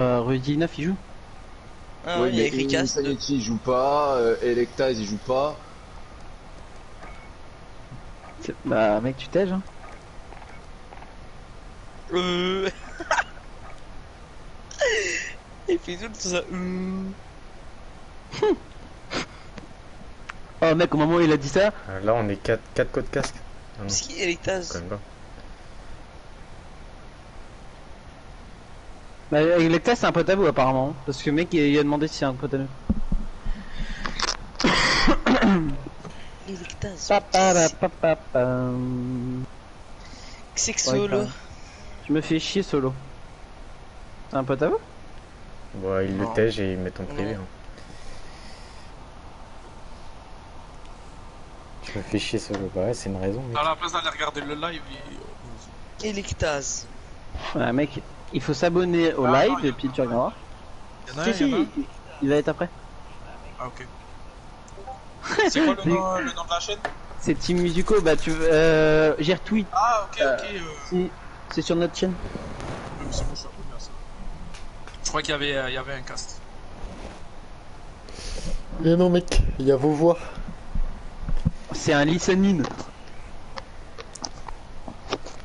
Rudy 9 il joue? Ah Oui, ouais, il y a mais écrit cast. Insanity il joue pas, Electaz il joue pas. Bah mec tu t'aides hein. Euh... Il fait tout ça. Oh mec au moment où il a dit ça. Là, on est 4 codes casque. Ah non, C'est qui Electaz? quand même pas. Bah Lecta c'est un pote à vous apparemment. Parce que le mec il a demandé si c'est un pote à nous. Electaz. Paparapapapam. C'est que Ouais, solo. Je me fais chier solo. C'est un pote à vous? Bon, il le Non. tège et il met ton privé. Non. Hein. Je me fais chier solo. Bah ouais, c'est une raison. Mec. À la place d'aller regarder le live, Electaz. Ouais mec, il faut s'abonner au Ah, live non, et puis tu regarderas. il y en a Si un, si, il y en a un. il va être après. Ah, ok. C'est quoi le nom de la chaîne? C'est Team Musico, bah tu j'ai retweet. Ah, ok, ok. Si, c'est sur notre chaîne. C'est bon, je suis abonné à ça. Je crois qu'il y avait un cast. Mais non, mec, il y a vos voix. C'est un listening.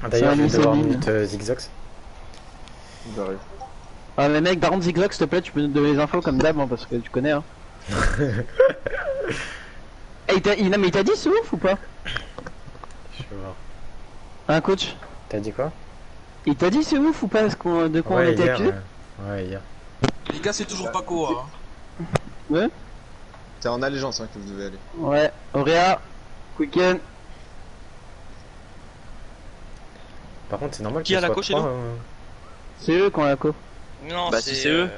D'ailleurs, C'est je un vais devoir listening. mute Zigzox. J'arrive. Ah mais mec, par contre Zigzag s'il te plaît, tu peux nous donner les infos comme d'hab hein, parce que tu connais hein. Eh, non mais il t'a dit c'est ouf ou pas? Je vais voir. Un coach? T'as dit quoi? Il t'a dit c'est ouf ou pas de quoi on Ouais, était hier. accusé? Ouais, hier. Les gars, c'est toujours pas quoi. Hein. Ouais. C'est en allégeance hein, que vous devez aller. Ouais, Auréa, Quicken. Par contre, c'est normal Qui qu'il a la soit co chez 3, nous C'est eux qui ont la co. Non, Bah si c'est eux.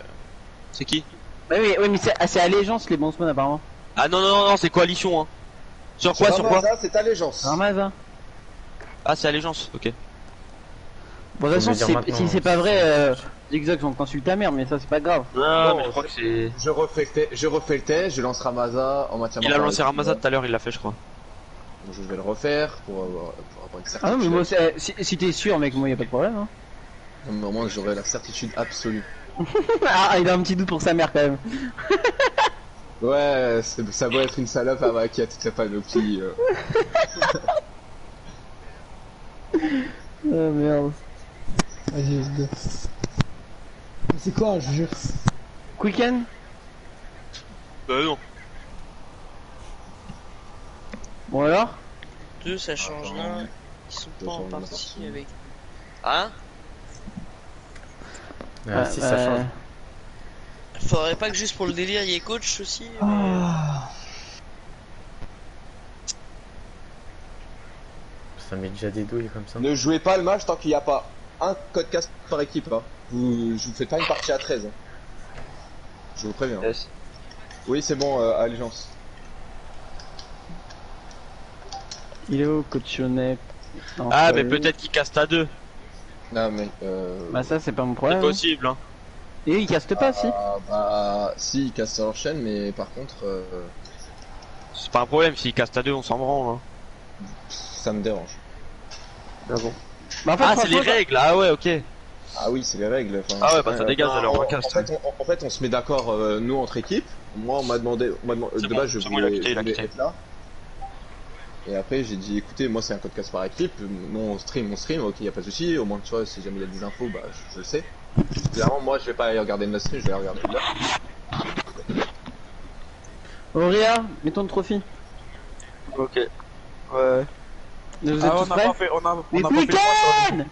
C'est qui? Oui mais c'est allégeance les bons spawn apparemment. Ah non non non non, c'est coalition hein. Sur quoi, sur quoi? Ça, c'est allégeance. Ramaz. Ah c'est Allégeance, ok. Bon de toute Faut me façon le dire maintenant, si c'est hein. pas vrai, Zigzag on t'insulte ta mère mais ça c'est pas grave. Non, Bon, mais je crois que c'est... Je refais le test, je lance Ramaza en matière. Il a lancé Ramazan tout à l'heure, il l'a fait je crois. Donc je vais le refaire pour avoir une certitude. Ah non mais moi si t'es sûr mec moi y a pas de problème hein. Au moins j'aurai la certitude absolue. Ah il a un petit doute pour sa mère quand même. Ouais, ça doit être une salope qui a toute sa panoplie. Oh merde. Vas-y, let's go. C'est quoi, je jure? Quicken. Bah non. Bon alors? Deux, ça change rien. Ils sont Ça pas en change la partie partie. avec. Hein? Ah, si, ça change. Faudrait pas que juste pour le délire il y ait coach aussi? Ça met déjà des douilles comme ça. Ne jouez pas le match tant qu'il n'y a pas un code casse par équipe. Hein. Je vous fais pas une partie à 13. Hein. Je vous préviens. Yes. Oui, c'est bon, allégeance. Il est où coachonnet? Ah mais peut-être qu'il caste à deux. Non, mais Bah ça c'est pas mon C'est problème. possible hein. Et il caste pas si. bah, si, ils cassent leur chaîne, mais par contre, C'est pas un problème, s'il caste à deux on s'en branle hein. ça me dérange. Ah bon. Bah en fait, Ah c'est les franchement, règles, ah ouais ok. Ah oui, c'est les règles. Enfin, Ah ouais c'est bah pas- ça dégage alors on en, caste. en fait, on se met d'accord, nous, entre équipes. Moi, on m'a demandé, C'est de bon, base, je c'est bon, il a voulais, quitté, il a je voulais quitté. être là. Et après, j'ai dit, écoutez, moi, c'est un code casse par équipe. Nous, on stream, ok, y a pas de souci. Au moins, tu vois, si jamais il y a des infos, bah, je le sais. Clairement, moi, je vais pas aller regarder notre stream, je vais aller regarder le leur. Auréa, mets ton trophy. Ok. Ouais. Vous êtes Ah, tous on n'a prêts? pas fait, on a Mais pas fait le point sur Quicken!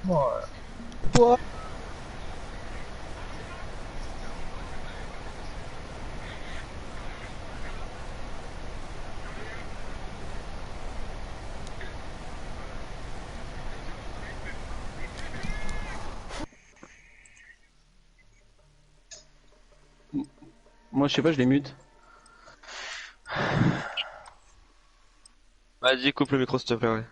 Moi je sais pas, je les mute. Vas-y coupe le micro s'il te plaît ouais.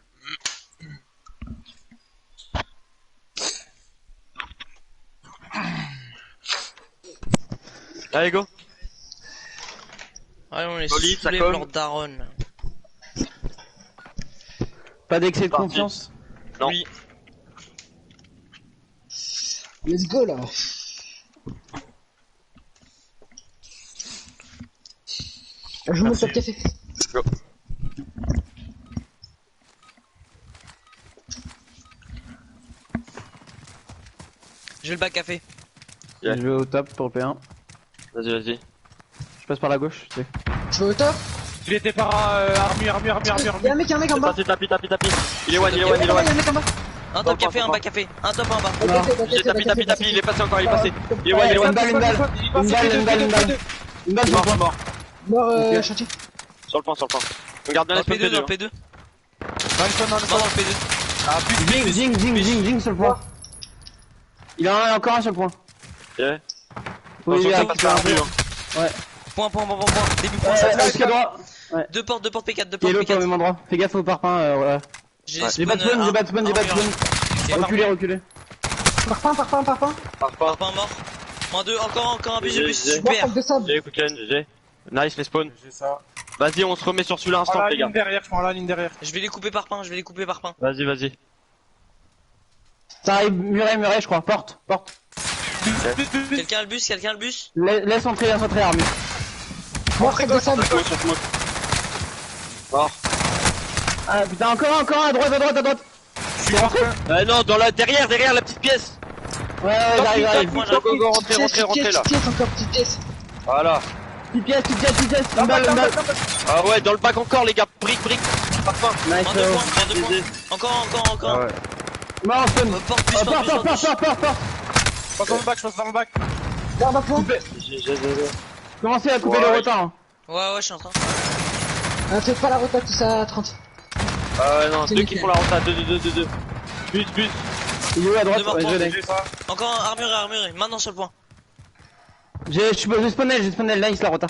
Allez go. Allez, on les Solide, ça soulève colle. leur daronne. Pas d'excès de Parti. confiance. Non. Oui. Let's go là. Je monte top café. J'ai le bac café. Yeah. Je vais au top pour le P1. Vas-y, vas-y. Je passe par la gauche, tu sais. Je vais au top. Il était par armure. Y'a un mec en bas. Passez, tapis. Il est one, Y'a un mec en bas. Un top café, un bac café. Un top, un bas. J'ai tapis, il est passé encore, il est passé. Il est one, il est Une one. balle. Une balle sur le point. Mort, chantier. Sur le point. Regarde bien Dans les le P2, dans le P2. P2. Mort dans le P2. Ah putain. Zing sur le point. Il en a encore un sur le point. Ok. Oui, il a passe par armure. Point. Début point. Jusqu'à droite. Deux portes P4, deux Il est portes l'autre au P4. même endroit. Fais gaffe au parpaing, voilà. J'ai pas de spawn. Reculez. Parpaing. Parpaing mort. Moins deux, encore un bus. Mort, Super. pack de sable. GG, Kuchen, GG. Nice, les spawns. J'ai ça. Vas-y, on se remet sur celui-là instant, les gars. Je prends la ligne derrière. Je vais les couper parpaing. Vas-y. Ça arrive, muret, je crois. Porte. Quelqu'un a le bus. Laisse entrer armure. Mort, pack de sable. Mort. Ah putain, encore un, à droite. Je suis rentré. Non, derrière la petite pièce. Ouais, j'arrive. Go, rentrez là. Petite pièce. Voilà. Petite pièce. Une balle. Ah ouais, dans le bac encore, les gars. Brique. Parfum. Nice. Moins deux points. Encore. Ouais. Mort, spawn. Porte bus. Je passe dans le bac. Garde un point. Commencez à couper le retard. Ouais, je suis en train. Faites pas la rota, tout ça à 30. Ah ouais, non, C'est deux nickel. qui font la rota, deux. Bus. Il est où à droite? Deux morts, Ouais, je l'ai. J'ai ça. Encore un armuré. Maintenant sur le point. J'ai spawnel, nice la rota.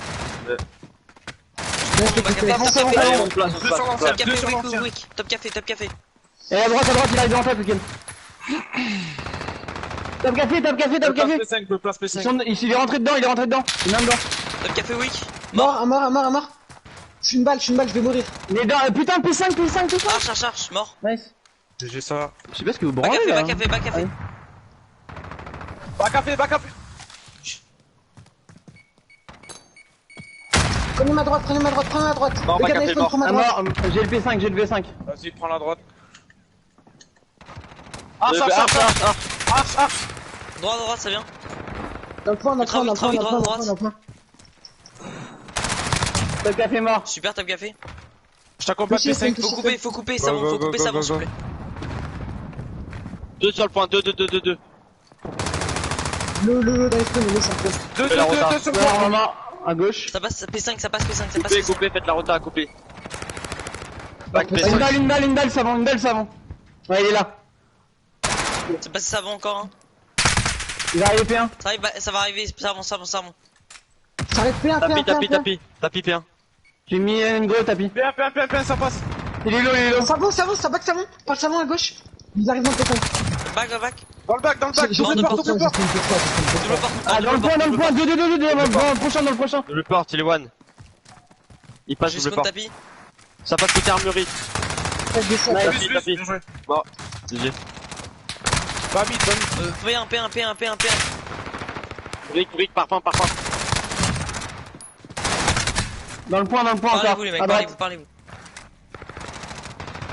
Top café. Et à droite, il arrive devant toi, Pukin. Top café. Place P5. Il est rentré dedans, il est même dedans. Top café weak. Mort. Je suis une balle, je vais mourir. Il est dedans, putain, P5. Charge. Mort. Nice. J'ai ça. Je sais pas ce que vous Bac branlez là. café. Bac café. Prenez ma droite. Non, Le bac gars café, d'iPhone prend ma Ah droite. mort, j'ai le V5. Vas-y, prends la droite. Arche. Droite, ça vient. Dans le point. Top café mort. Super, top café. Je t'accompagne P5. Faut couper, ça va, faut couper ça, s'il vous plaît. Deux sur le point, deux. Le d'iPhone, il est sans place. Deux sur le point. Mort, à gauche. Ça passe P5, ça passe. Coupez, faites la rota à couper. Bac Une P5. Une balle, savon. Ouais, il est là. C'est passé savon encore, hein. Il va arriver P1. Ça va arriver, savon. Ça arrête P1. Tapis P1. J'ai mis une go tapis. Bien, ça passe. Il est low. Savon, ça back savon. Pas le savon à gauche. Ils arrivent dans le P5. Back. Dans le bac. J'ai Mort fait de porte. Double porte. Ah, dans le point, deux, dans le prochain. Le porte, il est one. Il passe J'ai double spawn porte. tapis. Ça passe côté armurerie. Tapis. Bien joué. Bon, GG. Pas mid. P1. Brique, parfum. Dans le point encore. Parlez-vous, les mecs, À droite. parlez-vous.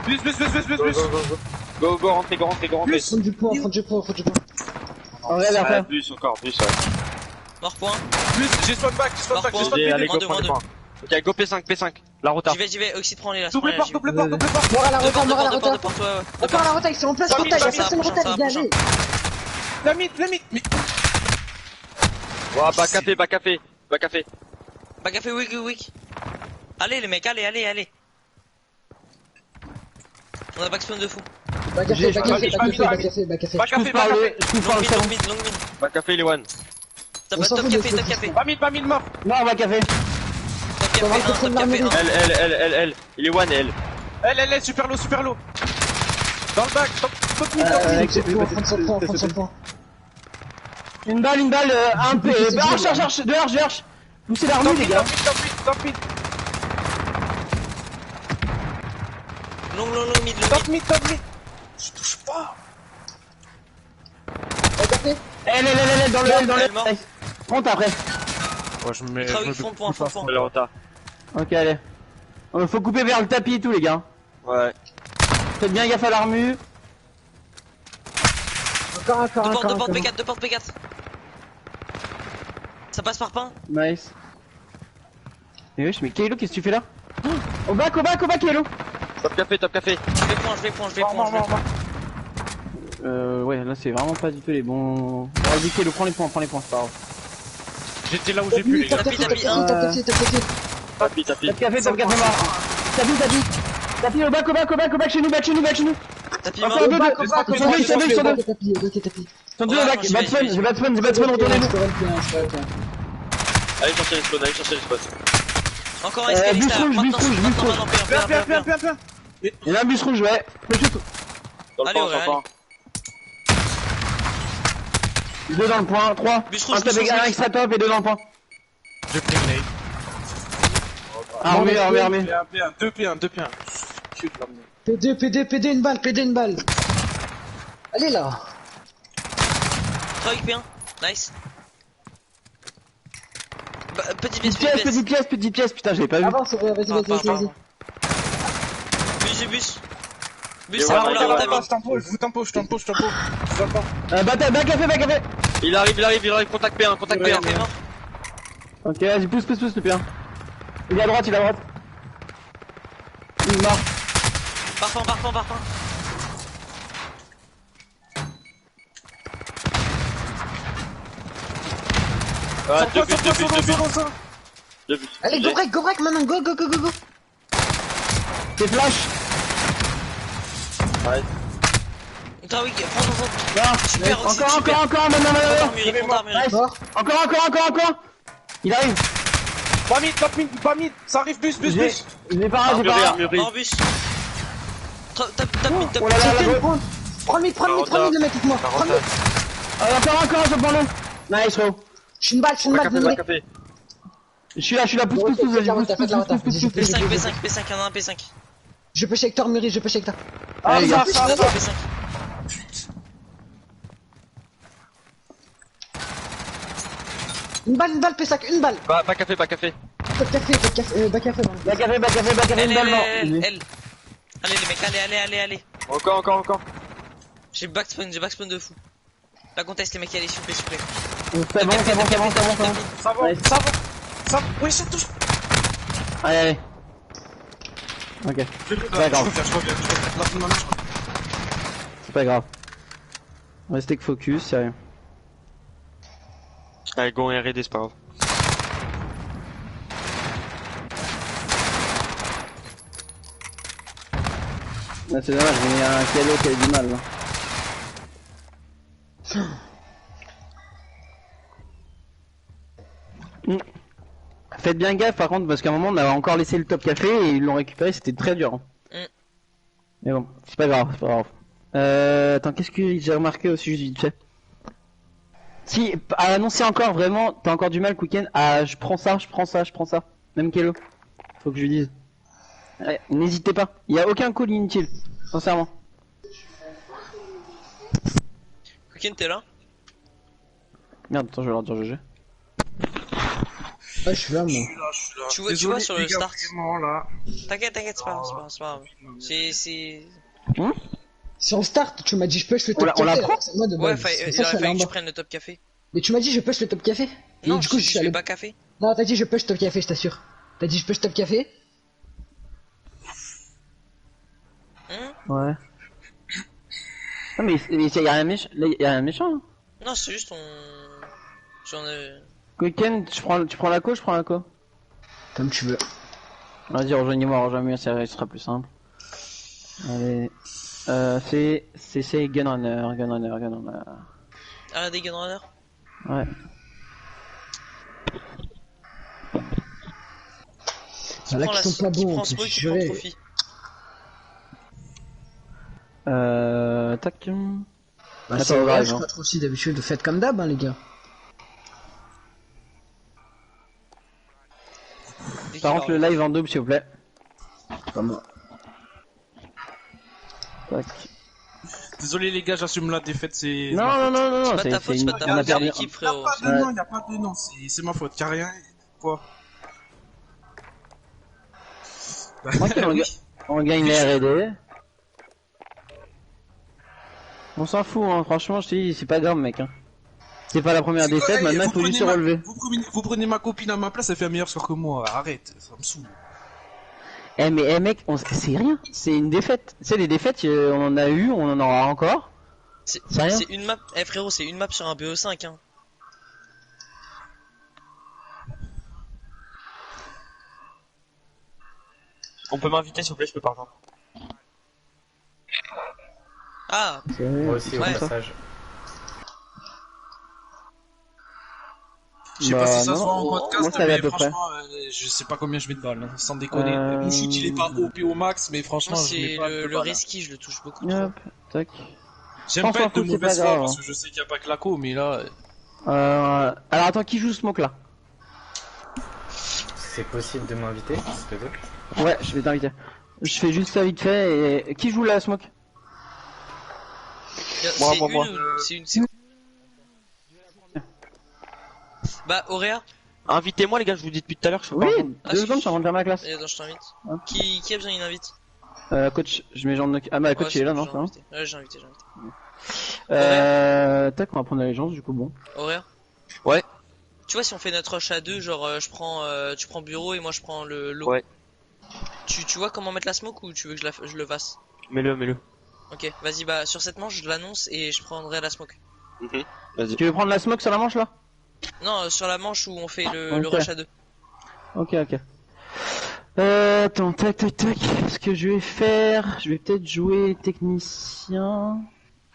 Bus. Go, rentrez. Prends du point. En vrai, vers terre. Bus, ouais. Mort point. Bus, j'ai spawn back. GG, allez, go, Moins prends deux. le point. Ok, go P5. La rota. J'y vais, Oxy, prends-les là. Double porte. Mort à la rota. Deux portes, ouais. Encore à la rota, ils sont en place. Rota, y'a personne rota, les gars, allez. La mid. Ouais, bac café. Bac café, weak. Allez, les mecs, allez. On a backspawn de fou. Back café. Bac café. Je pousse par le savon. Long mid. Bac café, il est one. Top café. Pas mid mort. Non, on va café. Top café 1. Elle. Il est one, elle. Elle, super low. Dans le bac, top mid. Prends son point. Une balle, un P. Arche, de arche. Poussez l'armure, les gars. Top mid. Long mid. Top mid. Je touche pas. Back café. Elle, dans le Elle mort. Nice. Monte après. Ouais, je mets. Fond de point. La rota. Ok, allez. Faut couper vers le tapis et tout, les gars. Ouais. Faites bien gaffe à l'armure. Encore, encore, Deux encore. portes P4, deux portes P4. Ça passe par pain. Nice. Mais wesh, mais Kylo, qu'est-ce que tu fais là? Au bac, Kylo. Top café, top café. Je vais prendre. Ouais, là c'est vraiment pas du tout les bons. Vas-y, Kylo, prends les points, c'est pas grave. J'étais là où j'ai pu, les gars. Tapis, Tapis, Tapis, tapis. Top café mort. Tapis, au bac, chez nous. Tapis mort. Encore deux, ils sont deux. Tapis. Ils sont deux au bac, j'ai batsman, retournez-nous. Allez chercher les spawns, allez chercher les spawns. Encore un escalier. bus rouge. Viens. Il y en a un bus rouge, ouais. Dans le Allez, pan, ouais, dans le pan. Deux dans le point, 3. Bus rouge, Un top avec un extra top et deux dans le point. J'ai pris une nade. Armé. P1, 2 P1. Cute, l'amener. PD, une balle. Allez là. 3 avec P1. Nice. Petite Petite pièce, putain, j'avais pas vu. Avance, vas-y. Bus. Et Ça ouais, roule ouais, là, ouais, t'as vu. Je vous tempo. Je vois pas. Bac café. Il arrive, contact P1, contact P1. P1 mort. Ok, vas-y, pousse le bien. Il est à droite. Il est mort. Parfum. Ah, deux buts. Allez, go break maintenant, go. T'es flash. Ouais. Trawick, prends. Non, Super aussi, encore, super. maintenant. Mur. Mort. Encore. Il arrive. Pas mid. Ça arrive, bus. Je l'ai pas. Mûri. En bus. Top Oh là là, C'était une prends mid, le mec, avec moi. Prends mid. Encore, je prends le. Nice, bro. Je suis une balle, Top café. Je suis là, pousse, vas-y, pousse. P5, y'en a un P5. Je peux Hector, Muri, Hector. Allez, les gars. P5. Une balle, P5, une balle. Pas café. Top café, bac café. Bac café, une balle mort. L. Allez les mecs, allez. Encore. J'ai backspawn de fou. La conteste les mecs, allez s'il vous plaît. C'est bon. Ça va. Oui, ça touche. Allez. Ok, Je reviens. c'est pas grave. Restez que focus, sérieux. Allez, go R&D, c'est pas grave. Là, c'est dommage, il y a un Kylo qui a eu du mal. Là. Faites bien gaffe par contre, parce qu'à un moment on avait encore laissé le top café et ils l'ont récupéré, c'était très dur. Hein. Mais bon, c'est pas grave. Attends, qu'est-ce que j'ai remarqué aussi vite fait? Si, à annoncer encore vraiment, t'as encore du mal, Quicken. Ah, je prends ça. Même Kylo. Faut que je lui dise. Ouais, n'hésitez pas, il y a aucun call inutile, sincèrement. Quicken, t'es là? Merde, attends, je vais leur dire GG. Ah, je suis là, moi. Tu vois sur le start. Là. T'inquiète, c'est pas grave. C'est... Sur le start, tu m'as dit je push le top On la café. prend C'est moi de Ouais, base. il aurait fallu que je prenne le top café. Mais tu m'as dit je push le top café. Et Non, du coup, je suis je allé. fais pas café. Non, t'as dit je push top café, je t'assure. T'as dit je push top café. Ouais. Non mais y a rien méchant, hein. Non, c'est juste J'en ai... Quicken, tu prends la co, je prends la co. Comme tu veux. Vas-y, rejoignez-moi, ce sera plus simple. Allez. C'est Gunrunner. Ah, des gunrunners. Ouais. Tu Là, prends qui sont pas tu bons, prends en plus, smoke, tu je prends vais- trophy. Tac. Bah, Attends, c'est on vrai, arrive, je hein. crois trop aussi d'habitude. Faites comme d'hab, hein, les gars. Par contre, le live en double, s'il vous plaît. Pas moi. Tac. Désolé les gars, j'assume la défaite, c'est... Non, C'est pas ta faute, c'est pas ta on a faute, c'est perdu. l'équipe, frérot. Y'a pas de non, c'est ma faute, y'a rien. Quoi? Tranquille, on gagne les R&D. On s'en fout, hein. Franchement, je te dis, c'est pas grave, mec. Hein. C'est pas la première C'est quoi, défaite, maintenant il faut juste se relever. Vous prenez ma copine à ma place, elle fait un meilleur score que moi. Arrête, ça me saoule. Mais mec, c'est rien, c'est une défaite. Tu sais, les défaites, on en a eu, on en aura encore. C'est rien. une map, frérot, c'est une map sur un BO5, hein. On peut m'inviter s'il vous plaît, je peux pas rejoindre. Ah, Moi aussi, au Ouais. passage. Je sais pas si ça non, se voit en moi, podcast, ça allait à mais peu près. franchement, je sais pas combien je mets de balles, hein, sans déconner. Euh, Mon shoot il est pas OP au max, mais franchement, moi je mets c'est pas de le balles. risky, je le touche beaucoup trop. Hop, tac. J'aime On pas s'en être de fout, c'est mauvaise pas foi grave, parce hein. que je sais qu'il y a pas que la co, mais là. Alors attends, qui joue Smoke là? C'est possible de m'inviter, s'il te plaît? Ouais, je vais t'inviter. Je fais juste ça vite fait et... Qui joue la Smoke? C'est moi. c'est Bah, Auréa, Invitez-moi les gars, je vous dis depuis tout à l'heure, je peux Oui, pas rejoindre. 2 secondes, je suis en train de faire ma classe. attends, je t'invite. Hop. Qui a besoin d'une invite? Coach, je mets genre de... Ah bah coach il est là, non? j'ai Ça va invité. Ouais, j'ai invité. Tac, on va prendre la légende du coup, bon. Auréa? Ouais. Tu vois, si on fait notre rush à deux, genre, tu prends bureau et moi je prends le lot. Ouais. Tu vois comment mettre la smoke ou tu veux que je le fasse? Mets-le. Ok, vas-y, bah, sur cette manche, je l'annonce et je prendrai la smoke. Vas-y. Tu veux prendre la Smoke sur la manche là? Non, sur la manche où on fait le Ok. rush à deux. Ok. Attends, tac. Ce que je vais faire, je vais peut-être jouer technicien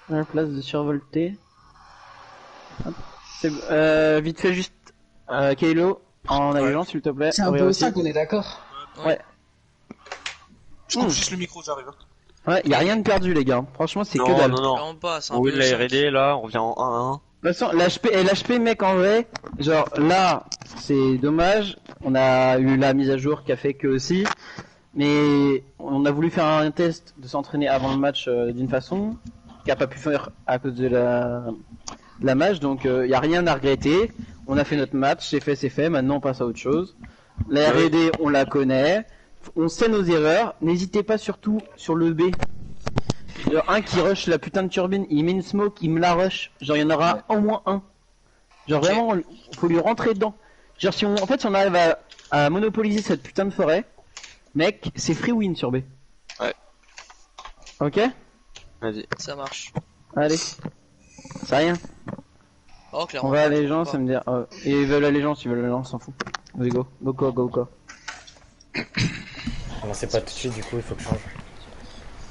à la place de survolter. Hop. Vite fait juste Kylo en avion s'il te plaît. C'est un Auréa peu aussi. 5, on est d'accord? Ouais. Je coupe juste le micro, j'arrive. Hein. Ouais, y a rien de perdu les gars. Franchement c'est que Non, dalle. non. Vraiment pas, c'est un On peu win la R&D là, on revient en 1-1. De toute façon, l'HP mec en vrai, genre là, c'est dommage. On a eu la mise à jour qui a fait que aussi. Mais on a voulu faire un test de s'entraîner avant le match d'une façon, qui a pas pu faire à cause de la match. Donc y a rien à regretter. On a fait notre match, c'est fait, maintenant on passe à autre chose. La R&D, on la connaît. On sait nos erreurs. N'hésitez pas surtout sur le B. Genre un qui rush la putain de turbine, il met une smoke, il me la rush. Genre il y en aura au moins un. Genre Ok. vraiment, faut lui rentrer dedans. Genre si on arrive à monopoliser cette putain de forêt, mec, c'est free win sur B. Ouais. Ok? Vas-y. Ça marche. Allez. C'est rien. Oh, clairement. On va à pas, l'allégeance, pas. ça me dit. Et ils veulent l'allégeance, ils veulent l'allégeance, on s'en fout. Vas-y go. Go. Non, c'est pas tout de suite, du coup, il faut que je change.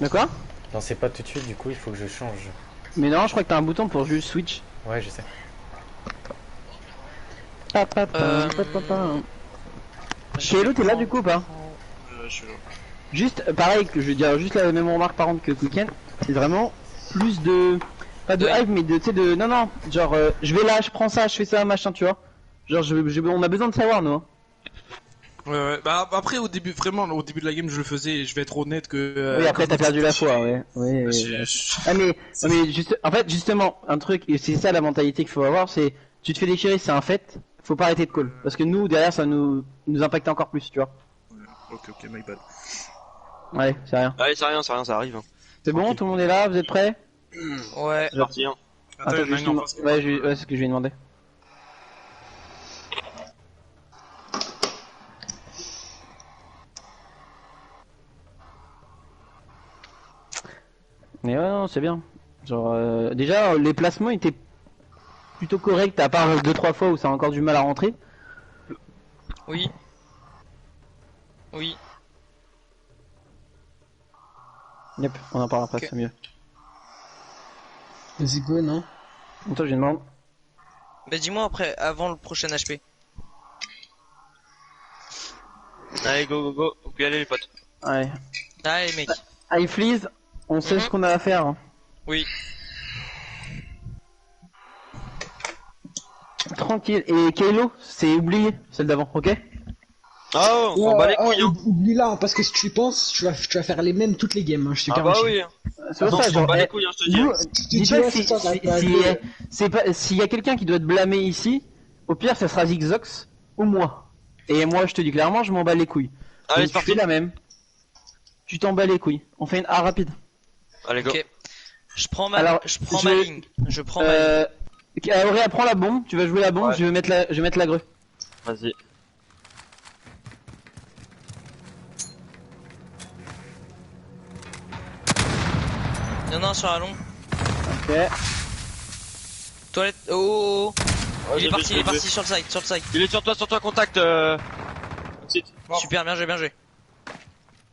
De quoi? Non, c'est pas tout de suite, du coup, il faut que je change. Mais non, je crois que t'as un bouton pour juste switch. Ouais, je sais. Kylo, t'es là du coup ou pas? Je suis là. Juste, pareil, que je vais dire juste la même remarque par contre que Weekend, c'est vraiment plus de. Pas de Ouais. hype, mais de. Tu sais, de. Non, genre, je vais là, je prends ça, je fais ça, machin, tu vois. Genre, on a besoin de savoir, nous. Hein. Ouais. Bah après, au début de la game, je le faisais, et je vais être honnête que. Oui, après, quand t'as perdu la foi, ouais. Ah, mais en fait, justement, un truc, et c'est ça la mentalité qu'il faut avoir, c'est. Tu te fais déchirer, c'est un fait, faut pas arrêter de call. Parce que nous, derrière, ça nous impacte encore plus, tu vois. Ok, my bad. Allez, c'est rien. Allez, c'est rien, ça arrive. Hein. C'est bon, tout le monde est là, vous êtes prêts? Ouais. C'est parti, hein. Attends, je vais juste lui parce que- ouais, c'est ce que je lui ai demandé. Mais ouais, non, c'est bien. Genre, déjà, les placements étaient plutôt corrects, à part 2-3 fois où ça a encore du mal à rentrer. Oui. Oui. Yep, on en parle après, Ok. c'est mieux. Vas-y, go, non? Attends, je demande. Bah, dis-moi après, avant le prochain HP. Allez, go. On peut y aller les potes. Allez. Allez, mec. High Fleas, on sait Mhm. ce qu'on a à faire. Hein. Oui. Tranquille. Et Kylo, c'est oublié, celle d'avant, ok? Ah ouais, on s'en bat les couilles, hein. Oublie-la, hein, parce que si tu y penses, tu vas faire les mêmes toutes les games, hein, je te Ah bah garantis. oui. Hein. C'est pour Non, ça, on s'en genre, bat les couilles, hein, je te dis. nous, Hein. dis-toi ouais, que c'est ça, ça va pas être- s'il y a quelqu'un qui doit être blâmé ici, au pire, ça sera Zigzox ou moi. Et moi, je te dis clairement, je m'en bats les couilles. Allez, Donc, c'est tu fais parti. la même. Tu t'en bats les couilles. On fait une A rapide. Allez, go. Ok. Je prends ma Alors, ma ligne. Je prends ma ligne. Auréa, prends la bombe. Tu vas jouer la bombe. Ouais. Je vais mettre la grue. Vas-y. Il y en a un sur la longue. Ok. Toilette. Oh, oh, oh. Ouais, Il est parti j'ai vu. sur le side, Il est sur toi, contact. Super, bien joué.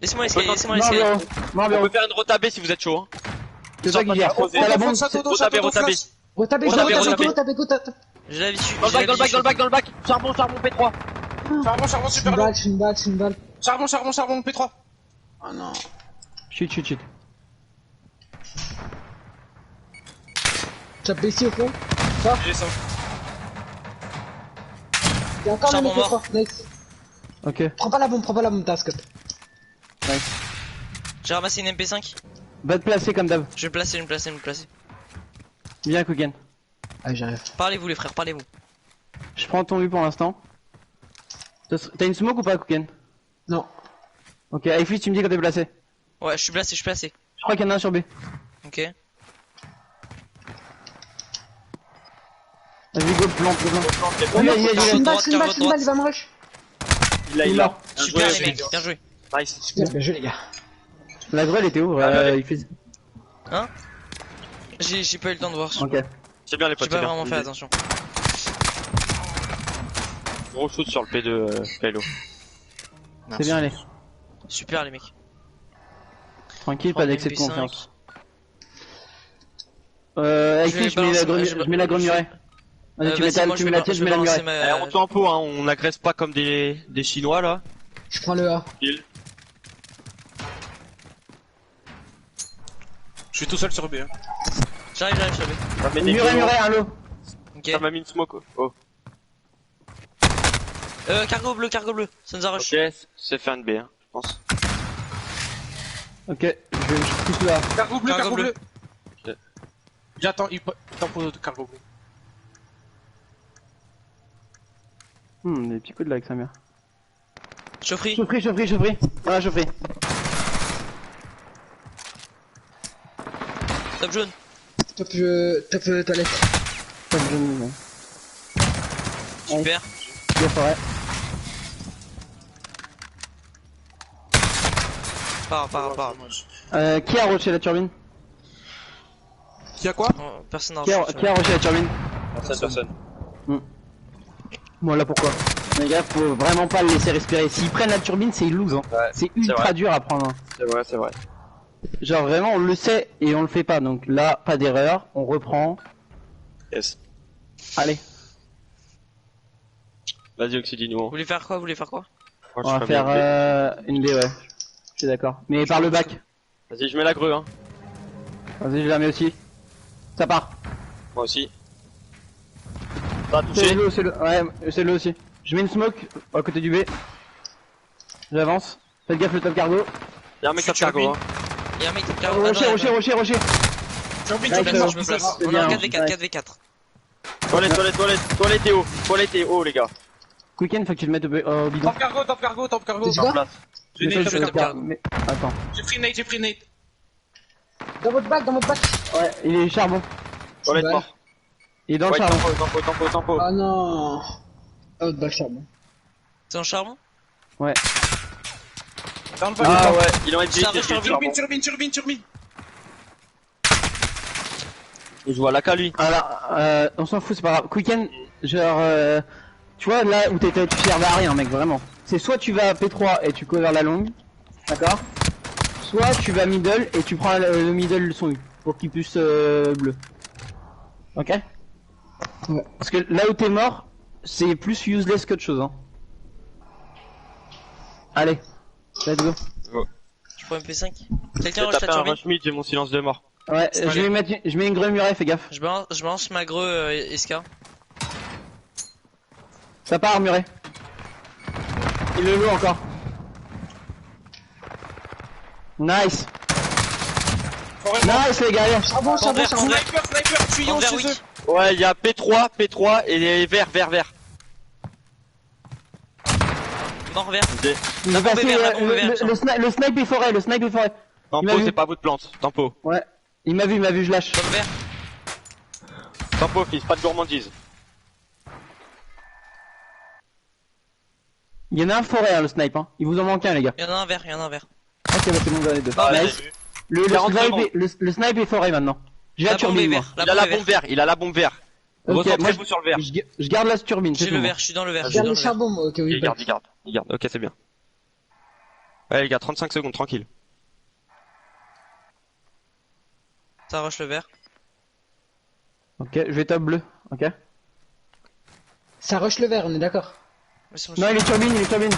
Laissez-moi On peut laissez-moi Mort l'escalier. Véro. Mort On Véro. peut faire une rotabée si vous êtes chaud. Hein. C'est toi qui gère. Posé. T'as la bombe. Rotabé. Retabé, Rotabé, go, rotabé. tapez, go, tapez. J'ai la vie dessus. Dans le bac. Charbon, P3. Charbon, Je super lourd. suis une balle. Charbon, P3. Oh non. Chut. Tape ici au fond. J'ai ça. Il y a encore un Charbon mec mort. P3. Nice. Ok. Prends pas la bombe, t'as Scott. J'ai ramassé une MP5. Va te placer comme d'hab. Je vais me placer. Viens, Kuken. Ah, j'arrive. Parlez-vous les frères, parlez-vous. Je prends ton vue pour l'instant. T'as une smoke ou pas, Kuken? Non. Ok, Iflis, tu me dis quand t'es placé. Ouais, je suis placé. Je crois qu'il y en a un sur B. Ok. Vas-y, go, plante. Oh non, Vas-y, je suis une droite, balle, droite. il va me rush. Il Il l'a. mort. Super les mecs, bien joué. Nice. Super, bien joué les gars. La grue, elle était où? Iflis. Hein? J'ai pas eu le temps de voir. Ok. C'est bien les J'ai potes. pas c'est bien. vraiment fait attention. Gros shoot sur le P2 Pelo. C'est bien, allez. Super les mecs. Tranquille, Prends pas d'excès de MP5. confiance. vais Iflis, je balancer- mets la grue murée. Vas-y, tu mets Vas-y, moi, tu mets la tienne, je mets la balancer murée. On tempo, hein, on n'agresse pas comme des Chinois là. Je prends le A. Je suis tout seul sur B. Hein. J'arrive sur B. Ça met des Murée, kilos. un lot. Ok. Ça m'a mis une smoke. Oh. Cargo bleu. Ça nous a rush. Ok, c'est fait un B, hein, je pense. Ok, je pousse là. Cargo Cargo bleu. bleu. J'attends, il tempo de cargo bleu. Des petits coups de lag, sa mère. Chaufferie. Chaufferie. Voilà, chaufferie. Top jaune. Top toilette. Top jaune. Super. Go forêt. Part. Qui a rushé la turbine? Qui a quoi? Oh, personne n'a Qui a rushé la turbine? Personne. Bon, là pourquoi? Les gars, faut vraiment pas le laisser respirer. S'ils prennent la turbine, c'est lose. Hein. Ouais, C'est ultra vrai. dur à prendre. Hein. C'est vrai. Genre vraiment, on le sait et on le fait pas. Donc là, pas d'erreur. On reprend. Yes. Allez, Vas-y, Oxydino. Vous voulez faire quoi on va faire une B, ouais. Je suis d'accord. Mais par le bac. Vas-y, je mets la grue, hein. Vas-y, je la mets aussi. Ça part. Moi aussi. Ça a C'est touché. le, ouais, c'est le aussi. Je mets une smoke à côté du B. J'avance. Faites gaffe le top cargo. Y'a un mec top Futur cargo, hein. Y'a un mec top cargo. Rocher. Je me Nice, place, je me place. c'est On est en bien. 4v4, Ouais. 4v4. Toilette et haut, les gars. Quicken, faut que tu le mettes au bidon. Top cargo. C'est quoi? J'ai Mais nade, fais le top cargo. Mais- Attends. j'ai pris nade. Dans votre bac. Ouais, il est charbon. Toilette Ouais. mort. Il est dans le Ouais, charbon. tempo. Ah non. Dans votre bac charbon. C'est en charbon? Dans le Ah ouais, il en est Ça arrive, Turbine. Il joue à la lui. Alors, on s'en fout, c'est pas grave. Quicken, genre, tu vois, là où tu servais à rien, mec, vraiment. C'est soit tu vas à P3 et tu cover la longue, d'accord? Soit tu vas middle et tu prends le middle son U, pour qu'il puisse bleu. Ok? Ouais. Parce que là où t'es mort, c'est plus useless qu'autre chose, hein. Allez, let's go. Je prends MP5. Quelqu'un J'ai rush la tapé un turbine? rush mid, j'ai mon silence de mort. Ouais, C'est pas je mets une grue murée, fais gaffe. Je balance ma greu Esca. Ça part murée. Il le loue encore. Nice. Nice les gars. Charbon. Sniper, tuyau Envers chez eux. Wick. Ouais, il y a P3 et les vert. Mort vert. Ok. Il va passer, vert, la bombe vert, tiens. le snipe est forêt, le snipe est forêt. Il m'a Tempo, vu. c'est pas vous de plante. Tempo. Ouais. Il m'a vu, je lâche. Bombe vert. Tempo, fils, pas de gourmandise. Il y en a un forêt, hein, le snipe, hein. Il vous en manque un, les gars. Il y en a un vert, Ok, bah c'est bon, vous en avez deux. Ah, Nice. j'ai vu. Le 40 snipe secondes. le snipe est forêt maintenant. J'ai la La bombe est turbine, moi. vert. Il a la bombe vert, il a la bombe vert. Ok, moi, Recentrez-vous sur le vert. je garde la turbine, c'est J'ai tout. le moi. vert, je suis dans le vert. Je Je suis garde dans le le vert. charbon, moi, ok, oui. Il garde. Ok, c'est bien. Allez les gars, 35 secondes, tranquille. Ça rush le vert. Ok, je vais top bleu, ok. Ça rush le vert, on est d'accord. Mais c'est Non, il est turbine,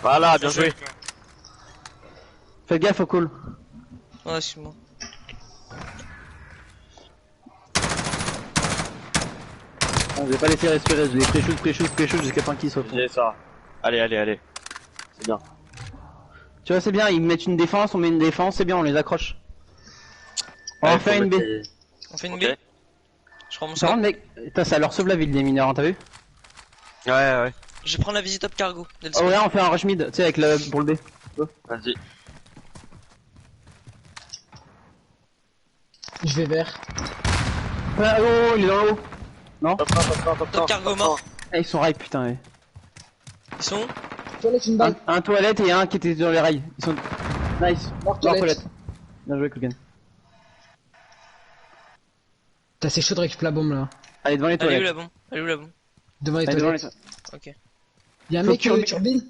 Voilà, bien joué. Faites gaffe au call. Ouais, excuse-moi. Je vais pas laisser respirer, je vais pré-shoot jusqu'à temps qu'il saute. C'est ça. Allez. C'est bien. Tu vois, c'est bien, ils mettent une défense, on met une défense, c'est bien, on les accroche. On va Ouais, faire faut une B. mettre On fait une Ok. B. Je prends mon Par scope. contre, mec, putain, ça leur sauve la ville des mineurs, hein, t'as vu? Ouais. Je vais prendre la visite top cargo. dès le Oh, spawn. ouais, on fait un rush mid, tu sais, avec le, pour le B. Vas-y. Je vais vert. Ah, oh, il est dans l'eau. Top cargo mort. Ah, ils sont rails, putain, ouais. Ils sont où? Toilette, une balle. Un toilette et un qui était dans les rails. Ils sont. Nice. Mort Mort toilette. Bien joué, Kugan. Putain, c'est chaud de récupérer la bombe là. Allez, devant les Elle est où toilettes. la bombe? Elle est où la bombe? Devant les Allez, devant les toilettes. toilettes. Ok. Y'a un Faut mec que tu turbine.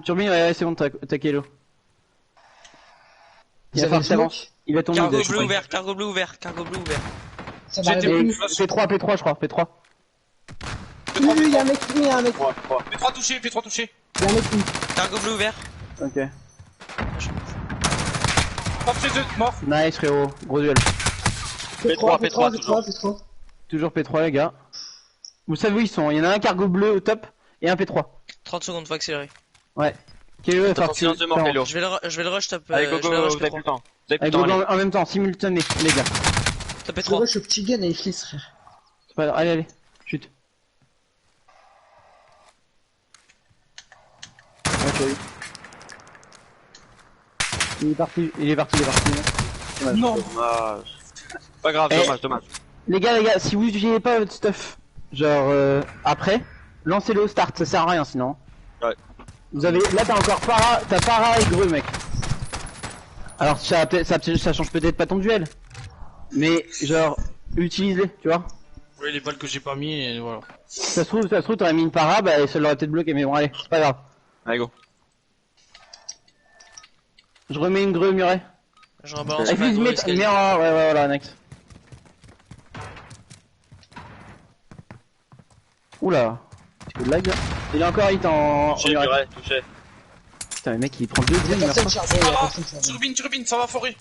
Turbine, ouais, c'est bon, t'as Kélo. Vous Il va avez falloir une que t'avances. Il va tomber. Cargo je bleu crois. ouvert, cargo bleu ouvert, cargo bleu ouvert. Ça va J'étais arriver. où? P3, je crois, P3. Oui, y'a un mec, oui, y'a un mec. P3 touché. Y'a un mec, oui. Cargo bleu ouvert. Ok. Hop chez eux, mort. Nice, frérot. Gros duel. P3. Toujours P3, les gars. Vous savez où ils sont. Il y en a un cargo bleu au top et un P3. 30 secondes, faut accélérer. Ouais. Kélo, va Attention, silence de mort, Kélo. Je vais le rush top. Allez, je go, vais le rush vous avez plus P3. le temps. Vous avez plus Allez, le temps, go, allez. en même temps, simultané, les gars. Top Je P3. rush au petit gun et il fliss, frère. C'est pas grave. Allez, chute. Ok. Il est parti. Non. Dommage. Pas grave, Eh. dommage. Les gars, si vous utilisez pas votre stuff, genre après, lancez-le au start, ça sert à rien sinon. Ouais. Vous avez, là t'as para et greux mec. Alors ça change peut-être pas ton duel, mais genre utilise-les, tu vois. Ouais, les balles que j'ai pas mis, et voilà. Ça se trouve t'aurais mis une para, bah ça l'aurait peut-être bloqué, mais bon allez, c'est pas grave. Allez, go. Je remets une greux muret. Je rebalance Ah, ma go ouais, escalier. voilà, next. Oula, petit peu de lag. Il est encore hit en Touché, muret. Muret, touché. Putain, le mec il prend 2 Y'a grilles, il meurt personne pas. charbon, y'a personne charbon. Turbine, ça va forêt.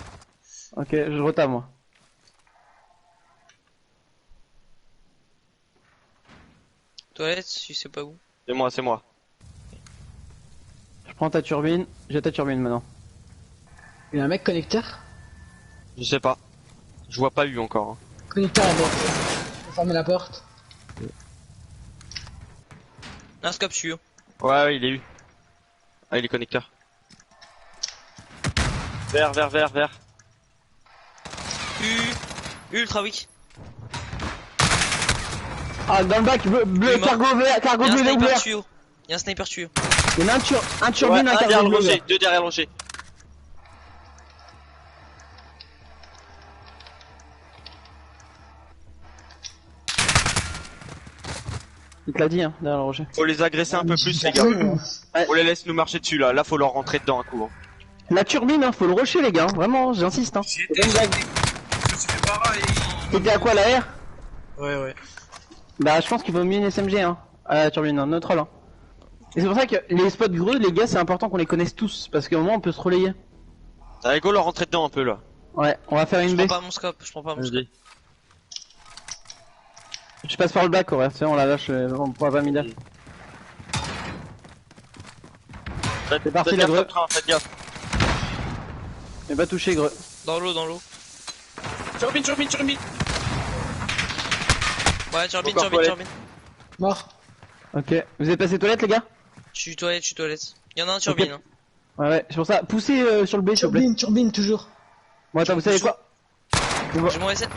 Ok, je retape moi. Toilette, je sais pas où. C'est moi. Je prends ta turbine, j'ai ta turbine maintenant. Y'a un mec connecteur. Je sais pas. Je vois pas eu encore. Hein. Connecteur à bord. Faut fermer la porte. Un scope, je suis haut. Ouais, il est eu. Ah, il est connecteur. Vert. Ultra weak. Ah, dans le bac, bleu, Il est mort. cargo Y'a un bleu sniper ouvert. tuyau. Y'a un sniper tuyau. Il y en a un turbine, Ouais, un un derrière cargo le bleu rocher, ouvert. 2 derrière le rocher. Il te l'a dit, hein, derrière le rocher. Faut les agresser un peu plus, les gars. On les laisse nous marcher dessus là. Là, faut leur rentrer dedans un coup. Hein. La turbine, hein, faut le rocher, les gars, hein. Vraiment, j'insiste. Hein. J'y étais, je me suis fait pareil. T'étais à quoi, la R? Ouais. Bah, je pense qu'il vaut mieux une SMG, hein, à la turbine, hein, neutral. Hein. Et c'est pour ça que les spots greux, les gars, c'est important qu'on les connaisse tous, parce qu'au moment on peut se relayer. Allez, go leur rentrer dedans un peu là. Ouais, on va faire Je une prends B. pas mon scope, je prends pas mon scope. Je passe par le bac, ouais, c'est on la lâche, on pourra pas middle. C'est parti, la greu. Faites gaffe. Mais pas touché, greu. Dans l'eau. Turbine. Ouais, turbine. Encore toilette. Mort. Ok, vous êtes passé toilettes les gars? Je suis toilette. Il y en a un turbine. Hein. Ouais, c'est pour ça. Poussez sur le B, s'il vous plaît. Turbine, toujours. Bon, attends, vous savez quoi? J'ai mon reset.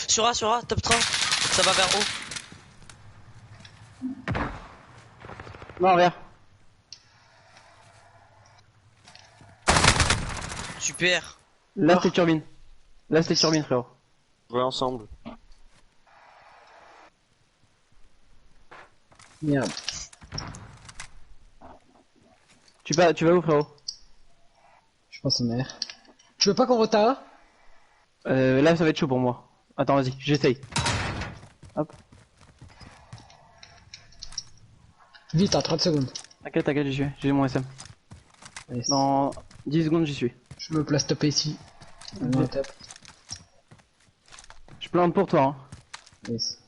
Sur A, top train. Ça va vers haut. Non, regarde. Super. Là, c'était turbine. Là, c'était turbine, frérot. Jouer ensemble. Merde. Tu vas où, frérot? Je pense en mer. Tu veux pas qu'on retarde? Là, ça va être chaud pour moi. Attends, vas-y, j'essaye. Hop. Vite, en 30 secondes. T'inquiète, j'y suis. J'ai mon SM. Allez, Dans 10 secondes, j'y suis. je me place top ici. Ok. Top. Je plante pour toi, hein. Yes.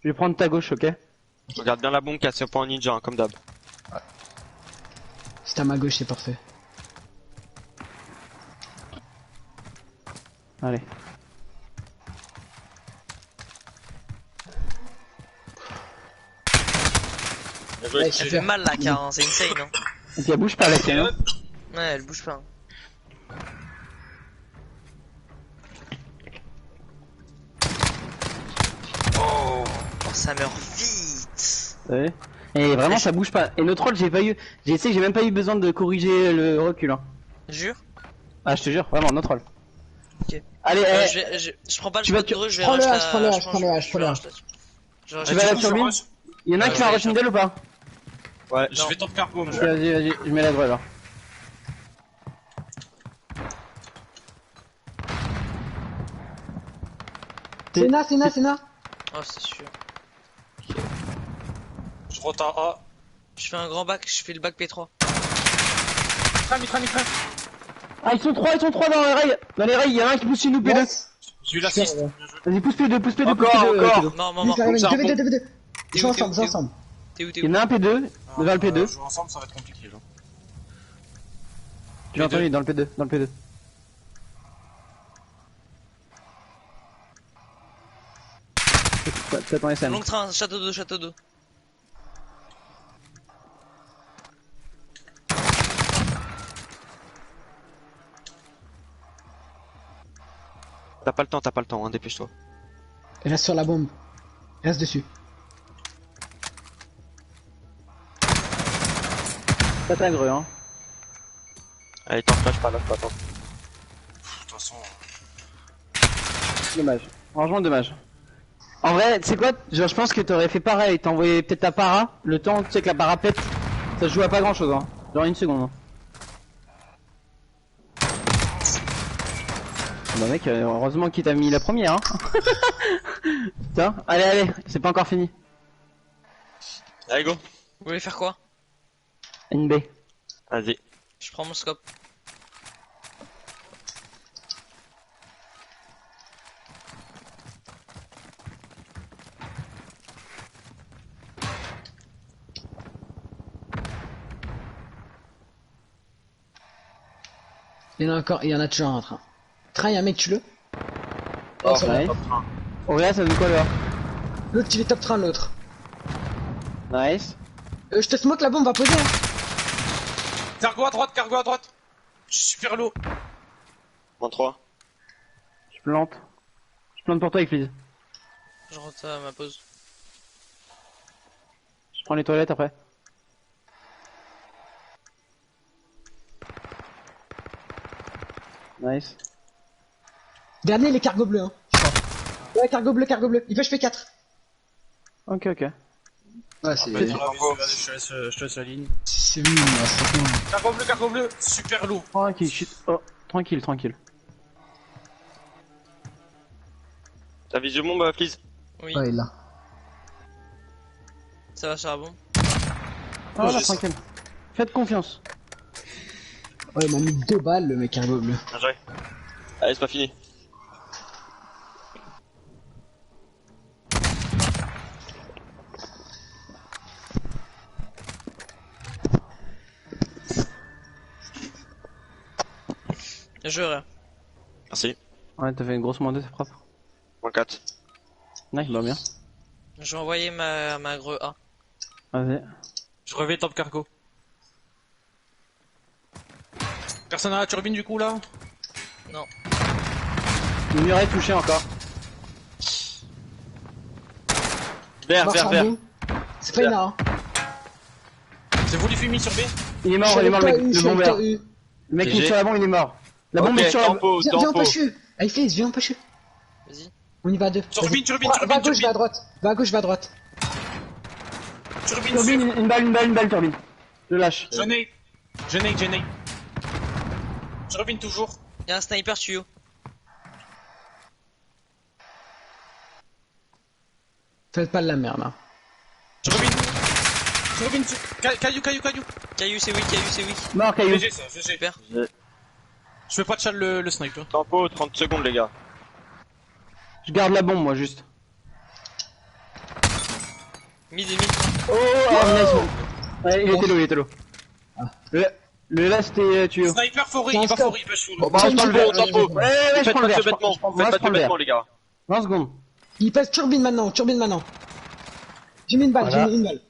Je vais prendre ta gauche, ok? Regarde bien la bombe cassée au point ninja, hein, comme d'hab. C'est à ma gauche, c'est parfait. Allez. Ouais, Elle fait super. mal la car, hein. C'est insane. Hein. Ok, bouge pas la tienne. Hein. Ouais, elle bouge pas. Hein. Oh, ça meurt vite. Ouais. Et vraiment, ça bouge pas. Et notre rôle, j'ai essayé, j'ai même pas eu besoin de corriger le recul. Hein. Jure. Ah, je te jure, vraiment, notre rôle. Ok. Allez, je prends pas le tu vas spot de rue, je vais prends le rush H, la- prends le H, je prends le H, prends le H. Genre, tu vas à la turbine. Il y en a un qui fait un ouais, rush middle ou pas? Ouais. Je vais top cargo, moi. Ok, vas-y, je mets la droite alors. Sénat. Oh, c'est sûr. Je rota A. Je fais un grand bac, je fais le bac P3. Mitra. Ah, ils sont trois dans les rails. Dans les rails, il y en a un qui pousse une ou P2. Yes. J'ai eu l'assist. Vas-y, pousse P2, pousse P2, Encore. Mort. Vite, allez, ça 2v2. T'es Joue où, ensemble, t'es joue où ensemble. T'es où Il y en a un P2, dans le P2. Jouer ensemble, ça va être compliqué, là. Tu l'as entendu, dans le P2, dans le P2. T'as ton SM. Long train, château d'eau. T'as pas le temps, hein, dépêche-toi. Reste sur la bombe. Reste dessus. T'as ta grue, hein. Allez, t'en flash pas là, attends. De toute façon. Dommage. Franchement, dommage. En vrai, tu sais quoi? Genre, je pense que t'aurais fait pareil. T'as envoyé peut-être ta para. Le temps, tu sais que la para pète. Ça se joue à pas grand chose, hein. Genre une seconde. Hein. Bah mec, heureusement qu'il t'a mis la première, hein. Putain, allez, c'est pas encore fini. Allez, go. Vous voulez faire quoi? NB. Vas-y. Je prends mon scope. Il y en a encore, il y en a toujours un train. Train, y'a un mec, tu le? Oh, ça va. nice. Oh là, ça donne quoi là? L'autre, il est top train, l'autre. Nice. Je te smoke, la bombe va poser. Hein. Cargo à droite. Je suis super low. Moins 3. Je plante. Je plante pour toi, Eclise. Je rentre à ma pause. Je prends les toilettes après. Nice. Dernier, les cargos bleus, hein. Je crois. Ouais, cargo bleu. Il peut, je fais 4. Ok. Ouais, c'est. Vas-y, je te laisse la ligne. C'est vu, franchement. Cargo bleu. Super low. Tranquille, oh, tranquille. T'as visu bombe, please. Oui, Ouais, il est là. ça va sur la bombe. Oh là, tranquille. Faites confiance. Ouais, il m'a mis 2 balles, le mec cargo bleu. Bien joué. Allez, c'est pas fini. Je rêve. Merci. Ouais, t'as fait une grosse moins 2, c'est propre. Moins 4. Nice, bah bien. Je vais envoyer ma greu A. Vas-y. Je reviens top cargo. Personne à la turbine du coup là? Non. Le mur est touché encore. Vert, Marche vert, en vert. bout. C'est pas une A, hein. C'est vous les fumis sur B? Il est mort, Je suis il est mort, avec le toi, bombeur. U, je suis avec toi, U. Le mec qui GG. est sur la bombe, il est mort. La bombe Ok, est sur la bombe. tempo, Viens en tempo. pêcheux. Allez, Félix, viens en pêcheux. Vas-y. On y va à deux. Turbine, Vas-y. turbine, Va à turbine, gauche, turbine. va à droite. Va à gauche, va à droite. Turbine, Turbine, sûr. une balle, turbine. Je lâche. Je nade. Je nade. Turbine toujours. Y'a un sniper tuyau. Faites pas de la merde, hein. Turbine. Turbine, caillou. Caillou, c'est oui, caillou, c'est oui. Mort, caillou. GG ça, GG. Super. Je fais pas de chal le snipe. Hein. Tempo, 30 secondes, les gars. Je garde la bombe, moi, juste. Mid et mid. Oh, nice. Ouais, il était low. Le là, c'était tuyau. Sniper forêt, Tiens, il va stop. forêt, il va full. Bon, bah, je prends le vert, tempo. Ouais, je Faites prends pas le de verre. vêtements, Moi, faites je pas prends de le verre. vêtements, les gars. 20 secondes. Il passe turbine maintenant, turbine maintenant. J'ai mis une balle, Voilà. j'ai mis une balle.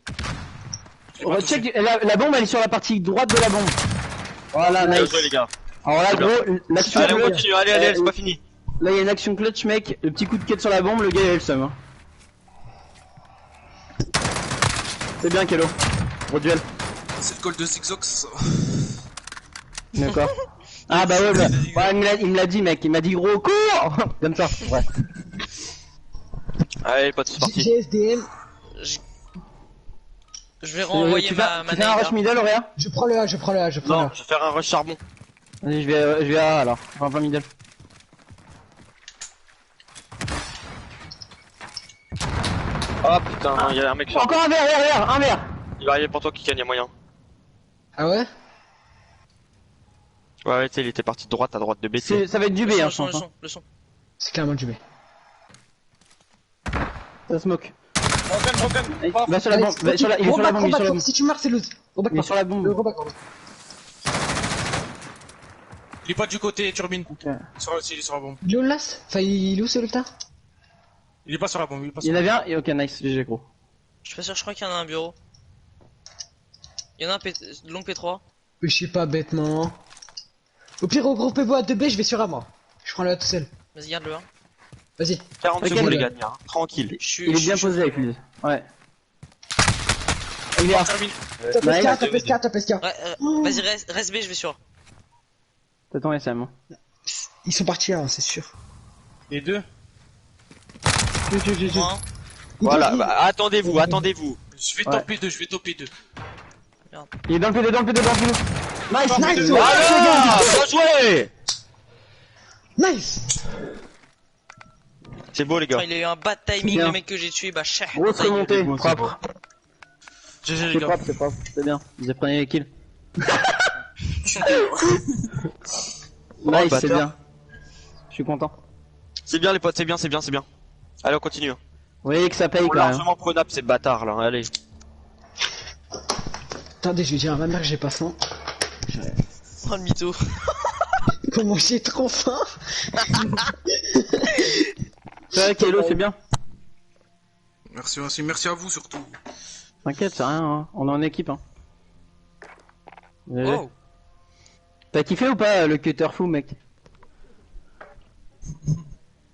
On va check, la bombe, elle est sur la partie droite de la bombe. Voilà, Bien nice. joué, les gars. Alors là, C'est bien. gros, l'action Allez, on clutch. continue, allez, c'est pas fini. Là, il y a une action clutch, mec. Le petit coup de quête sur la bombe, le gars, il a le seum. Hein. C'est bien, Kello. Gros duel. C'est le call de Zigzox. D'accord. Ah bah ouais, il me l'a dit, mec. Il m'a dit gros cours. Comme ça. Ouais. Allez, potes, c'est parti. J'ai SDM. Je vais renvoyer tu ma fais un rush nade. middle, Auréa? Je prends le A, je prends le A, je prends le Non, A. je vais faire un rush charbon. Vas-y, je vais à A alors. Enfin, pas middle. Oh putain, il y a un mec charbon. Encore un verre, un verre. Il va arriver pour toi, Kikan, y a moyen. Ah ouais? Ouais, tu sais, il était parti de droite à droite de B. tu sais. Ça va être du B, hein, Le je son, pense. Hein. le son. C'est clairement du B. Ça smoke. Broken. Va sur la bombe, il est sur la bombe, il est sur la bombe. Si tu meurs, c'est loot. Reback Il est sur la bombe. Reback. Il est pas du côté turbine. Ok. Il est sur la bombe. Il est où le last? Enfin, il est où ce loot là? Il est pas sur la bombe, il est pas sur Il la y en avait un, et ok, nice, GG gros. Je suis pas sûr, je crois qu'il y en a un bureau. Il y en a un long P3. Je sais pas bêtement. Au pire, regroupez-vous à 2B, je vais sur A moi. Je prends le A tout seul. Vas-y, garde le 1. Vas-y. 40 Ok, secondes, les mais- gars, hein. Tranquille. Il est bien posé avec lui. Ouais. Il est A. turbine. Top Nice. SK, top SK, top SK. Ouais, vas-y, reste B, je vais sur A. T'attends SM. Hein. Ils sont partis là, c'est sûr. Les deux. Moi, hein. Voilà, bah, attendez-vous. Je vais Ouais. top P2. Il est dans le P2, dans le P2. Nice, Nice, Voilà, bien joué. Nice. C'est beau, les gars. Il a eu un bad timing, Bien. le mec que j'ai tué, bah chef. Grosse remontée, beau, c'est propre. GG les C'est gars. propre, c'est bien. Vous avez pris les kills. Nice, c'est bien. Je suis content. C'est bien, les potes, c'est bien. Allez, on continue. Vous voyez que ça paye On quand l'a même. largement prenable, ces bâtards, là. Allez. Attendez, je vais dire à ma mère que j'ai pas faim. Oh le mytho. Comment j'ai trop faim. C'est vrai, Kello, c'est bien. Merci à vous surtout. T'inquiète, c'est rien, hein. On est en équipe, hein. Oh. T'as kiffé ou pas le cutter fou, mec?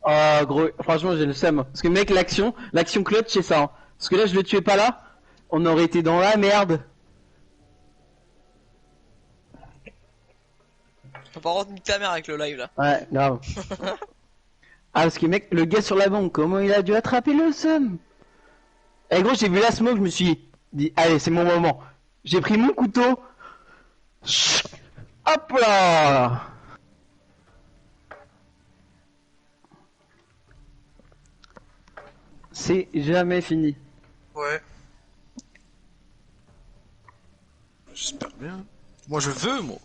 Oh, gros, franchement, j'ai le seum. Parce que, mec, l'action clutch, c'est ça. Hein. Parce que là, je le tuais pas là, on aurait été dans la merde. Par contre, nique ta mère avec le live là. Ouais, grave. Ah, parce que, mec, le gars sur la bombe, comment il a dû attraper le seum? Eh, gros, j'ai vu la smoke, je me suis dit, allez, c'est mon moment. J'ai pris mon couteau. Hop là! C'est jamais fini. Ouais. J'espère bien. Moi je veux, moi.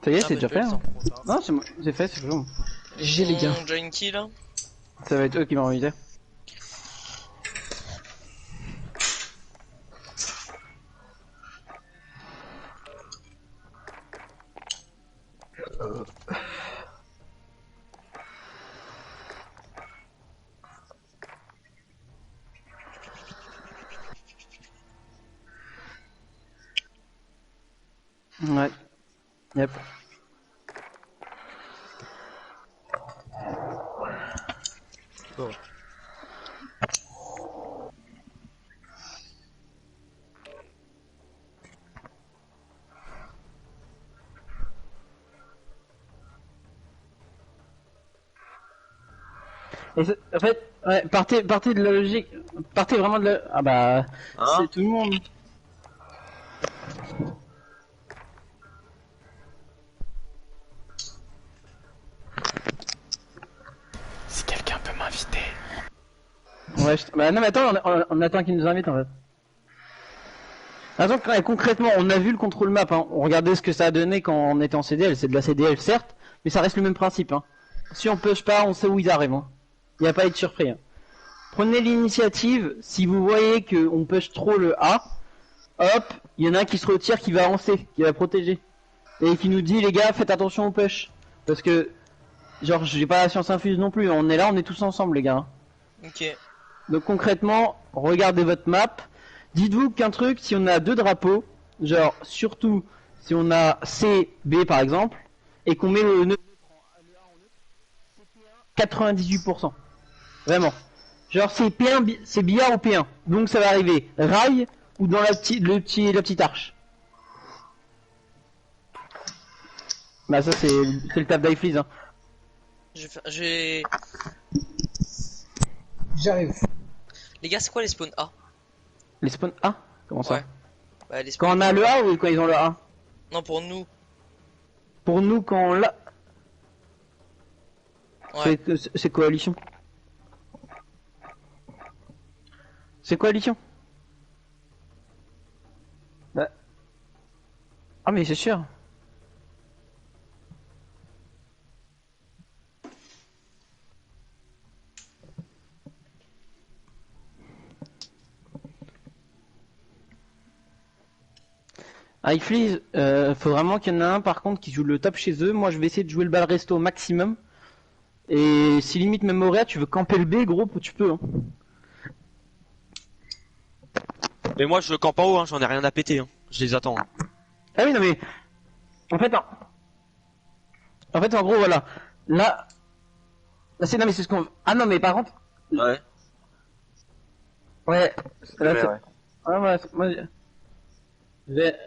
Ça y est, Ah, c'est bah, déjà je fait. vais Hein. être Non, c'est fait, c'est bon. J'ai les gars. On join kill là. Ça va être eux qui vont inviter. Ouais. Yep. Bon. En fait, ouais, partez de la logique, partez vraiment de la... Ah bah, Hein c'est tout le monde. Si quelqu'un peut m'inviter. Ouais, bah non mais attends, on attend qu'il nous invite en fait. Attends, concrètement, on a vu le contrôle map, hein. On regardait ce que ça a donné quand on était en CDL, c'est de la CDL certes, mais ça reste le même principe, hein. Si on push pas, on sait où ils arrivent, hein. Y a pas à être surpris, hein. Prenez l'initiative, si vous voyez que on push trop le A, hop, il y en a un qui se retire, qui va avancer, qui va protéger. Et qui nous dit, les gars, faites attention au push. Parce que, genre, j'ai pas la science infuse non plus, on est là, on est tous ensemble, les gars, hein. Ok. Donc concrètement, regardez votre map. Dites-vous qu'un truc, si on a deux drapeaux, genre surtout si on a C, B par exemple, et qu'on met le neutre en 98%. Vraiment. Genre c'est P1, c'est billard ou P1. Donc ça va arriver rail ou dans la petite arche. Bah ça c'est le taf d'iFleeze, hein. J'ai... J'arrive. Les gars, c'est quoi les spawns A? Les spawns A? Comment ça? Ouais. Bah, les Quand spawns on a le A ou quand ils ont le A? Non, pour nous. Pour nous quand on l'a... Ouais. C'est coalition. C'est coalition. Bah... Ah mais c'est sûr. iFleeze, faut vraiment qu'il y en ait un par contre qui joue le top chez eux. Moi je vais essayer de jouer le bal resto au maximum. Et si limite même Auréa tu veux camper le B gros, tu peux, hein. Mais moi je campe en haut, hein, j'en ai rien à péter, hein. Je les attends. Hein. Ah oui non mais... En fait en gros voilà. Là c'est... Non mais c'est ce qu'on... Ah non mais par contre... Ouais. Ouais. Là, Ouais. Ouais, moi... Je vais...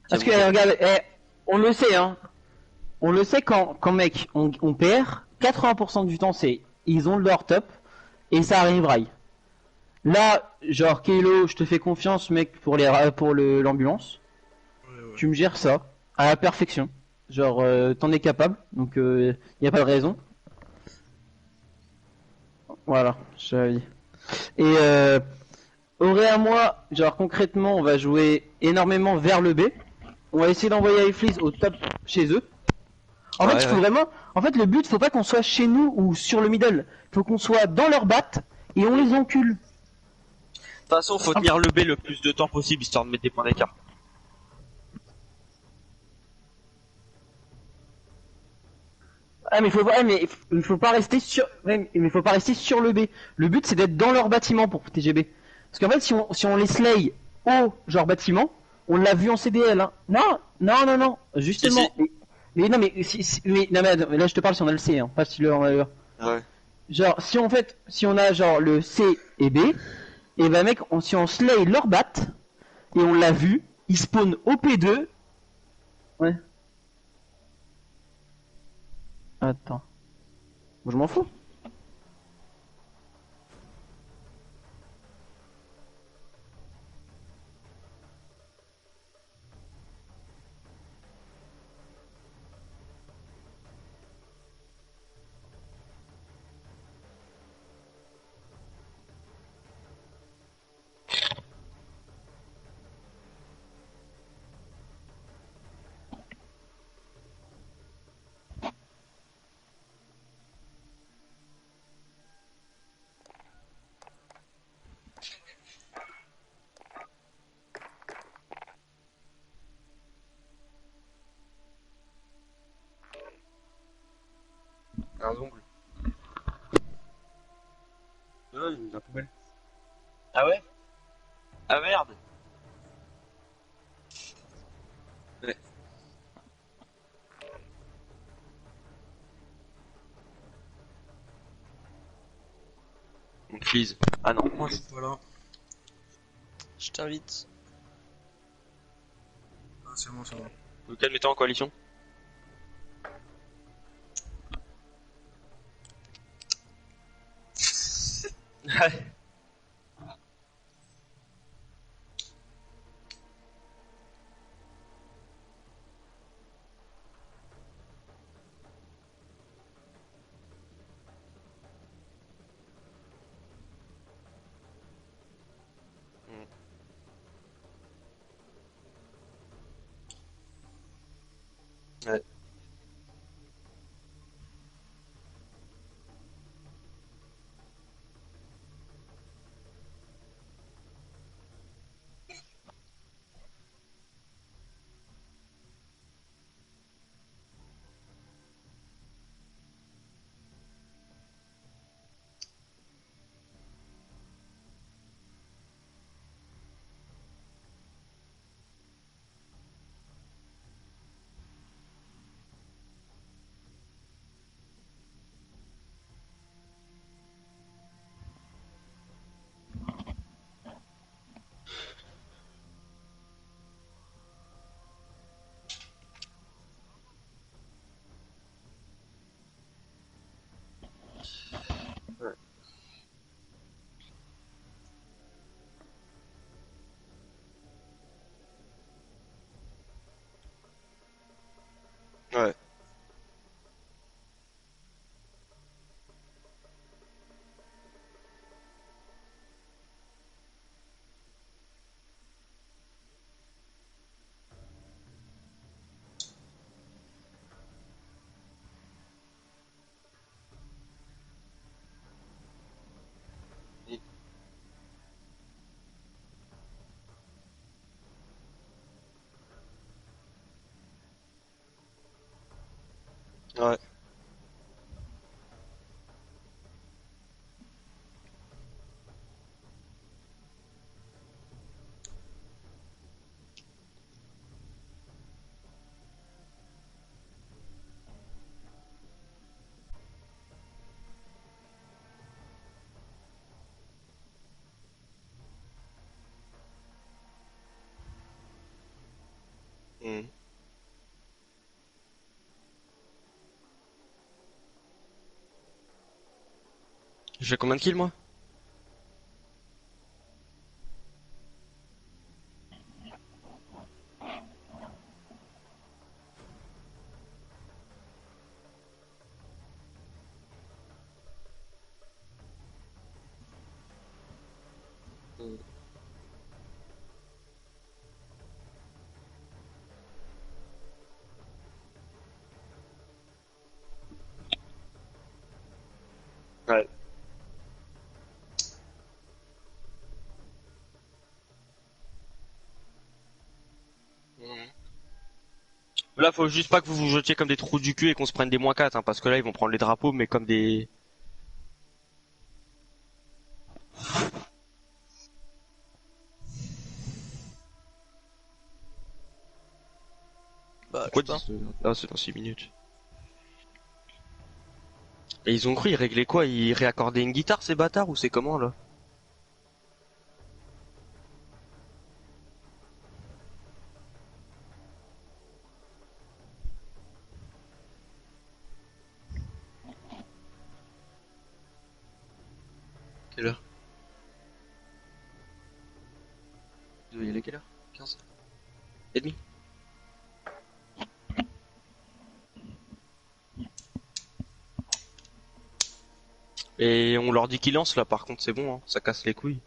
Parce que regarde, on le sait, hein. On le sait quand mec, on perd, 80% du temps c'est ils ont leur top et ça arrive rail. Là, genre Kelo, je te fais confiance mec pour l'ambulance. Tu me gères ça à la perfection. Genre t'en es capable, donc y a pas de raison. Voilà, je t'avais dit. Et Auré à moi, genre concrètement, on va jouer énormément vers le B. On va essayer d'envoyer iFleeze au top chez eux. En fait, il faut vraiment. En fait, le but, faut pas qu'on soit chez nous ou sur le middle. Faut qu'on soit dans leur batte et on les encule. De toute façon, faut tenir le B le plus de temps possible histoire de mettre des points d'écart. Ah mais il faut pas rester sur. Ouais, mais faut pas rester sur le B. Le but, c'est d'être dans leur bâtiment pour TGB. Parce qu'en fait, si on les slay au genre bâtiment, on l'a vu en CDL, hein. Non, justement. Si. Mais non, mais, non, mais là je te parle si on a le C, hein, pas si le on a le A. Ouais. Genre, si on a genre le C et B, et bah mec, si on slay leur bat, et on l'a vu, ils spawn au P2. Ouais. Attends. Bon, je m'en fous. Un zongle. Ouais, il est dans la poubelle. Ah ouais? Ah merde! contre Fleas. Ah non. Moi, je suis pas là. Je t'invite. Ah, c'est bon, ça va. Lequel mettez en coalition? Ouais. Ouais. Ouais. Mhm. J'ai combien de kills moi? Mhm. Ouais. Mhm. Là, faut juste pas que vous vous jetiez comme des trous du cul et qu'on se prenne des -4, hein, parce que là, ils vont prendre les drapeaux, mais comme des... Bah, je Pourquoi sais pas. 10 Ah, c'est dans 6 minutes. Et ils ont cru, ils réglaient quoi? Ils réaccordaient une guitare, ces bâtards, ou c'est comment, là? Quelle heure? Il est quelle heure? 15 et demi. Et on leur dit qu'ils lancent, là, par contre, c'est bon, hein, ça casse les couilles.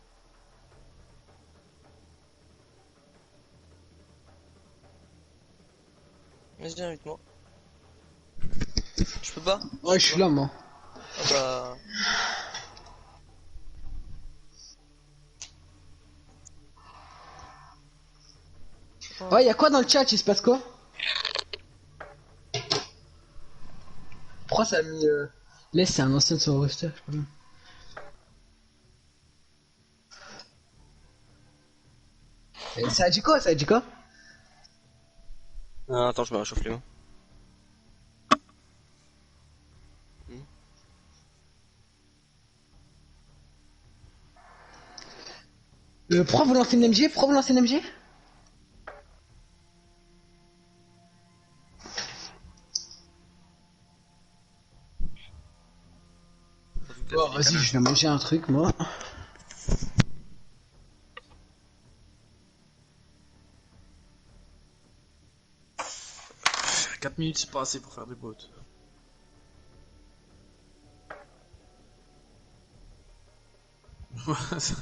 Vas-y, invite-moi. Je peux pas? Ouais, je suis là, moi. Ah bah... Ouais, y'a quoi dans le chat? Il se passe quoi? Pourquoi ça a mis. Laisse, c'est un ancien sur le roster, je sais pas bien. Ça a dit quoi? Ça a dit quoi? Ah, attends, je me réchauffe les mains. Pourquoi vous lancez une MG? Pourquoi vous lancez une MG? Bon, vas-y, je vais manger un truc, moi. Pff, 4 minutes, c'est pas assez pour faire des bots.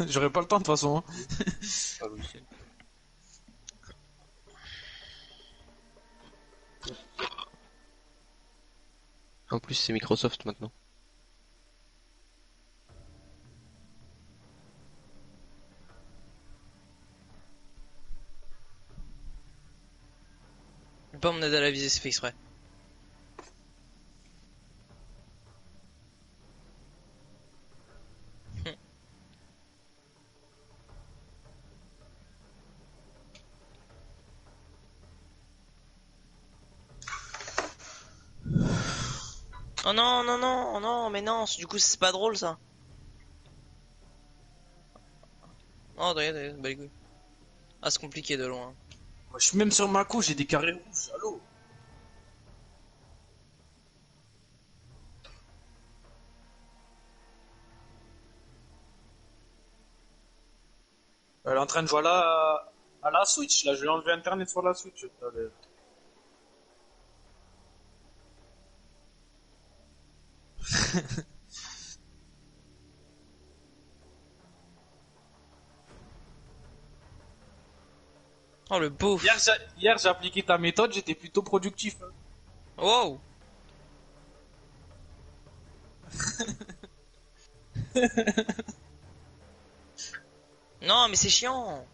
J'aurais pas le temps de toute façon. Ah oui, c'est- En plus, c'est Microsoft maintenant. Pas mon aide à la visée, c'est fait exprès. Oh non, non, non, oh non, mais non, du coup c'est pas drôle ça. Oh, regarde, bah les couilles. Ah, c'est compliqué de loin. Moi, je suis même sur ma couche, j'ai des carrés rouges, allô. Elle est en train de jouer à la Switch, là, je vais enlever internet sur la Switch. Allez. Oh le beauf. Hier, j'ai appliqué ta méthode, j'étais plutôt productif. Hein. Wow. Non, mais c'est chiant.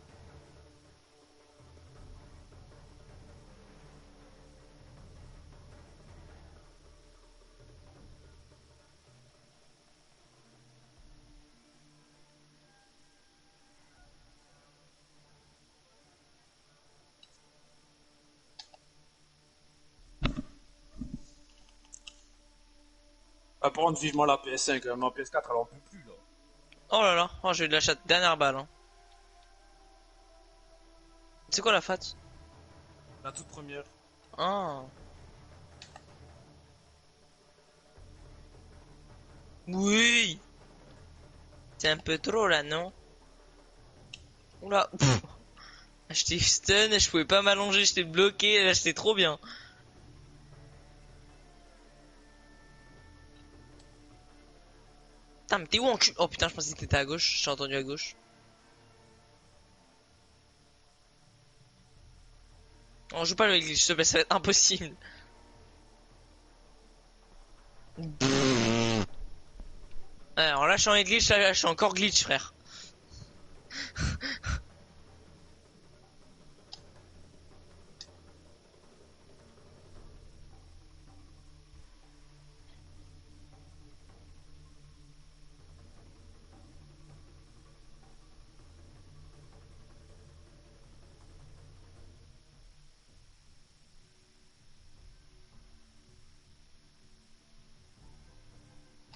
À prendre vivement la PS5, ma PS4 elle en peut plus là. Oh là là, oh, j'ai eu de la chatte, dernière balle. Hein. C'est quoi la fat? La toute première. Ah. Oui. C'est un peu trop là, non? Oula. J'étais stun, je pouvais pas m'allonger, j'étais bloqué, là j'étais trop bien. Putain, mais t'es où en cul? Oh putain, je pensais que t'étais à gauche, j'ai entendu à gauche. On joue pas le glitch, s'il te plaît, ça va être impossible. Alors là, je suis en glitch, là, je suis encore glitch, frère.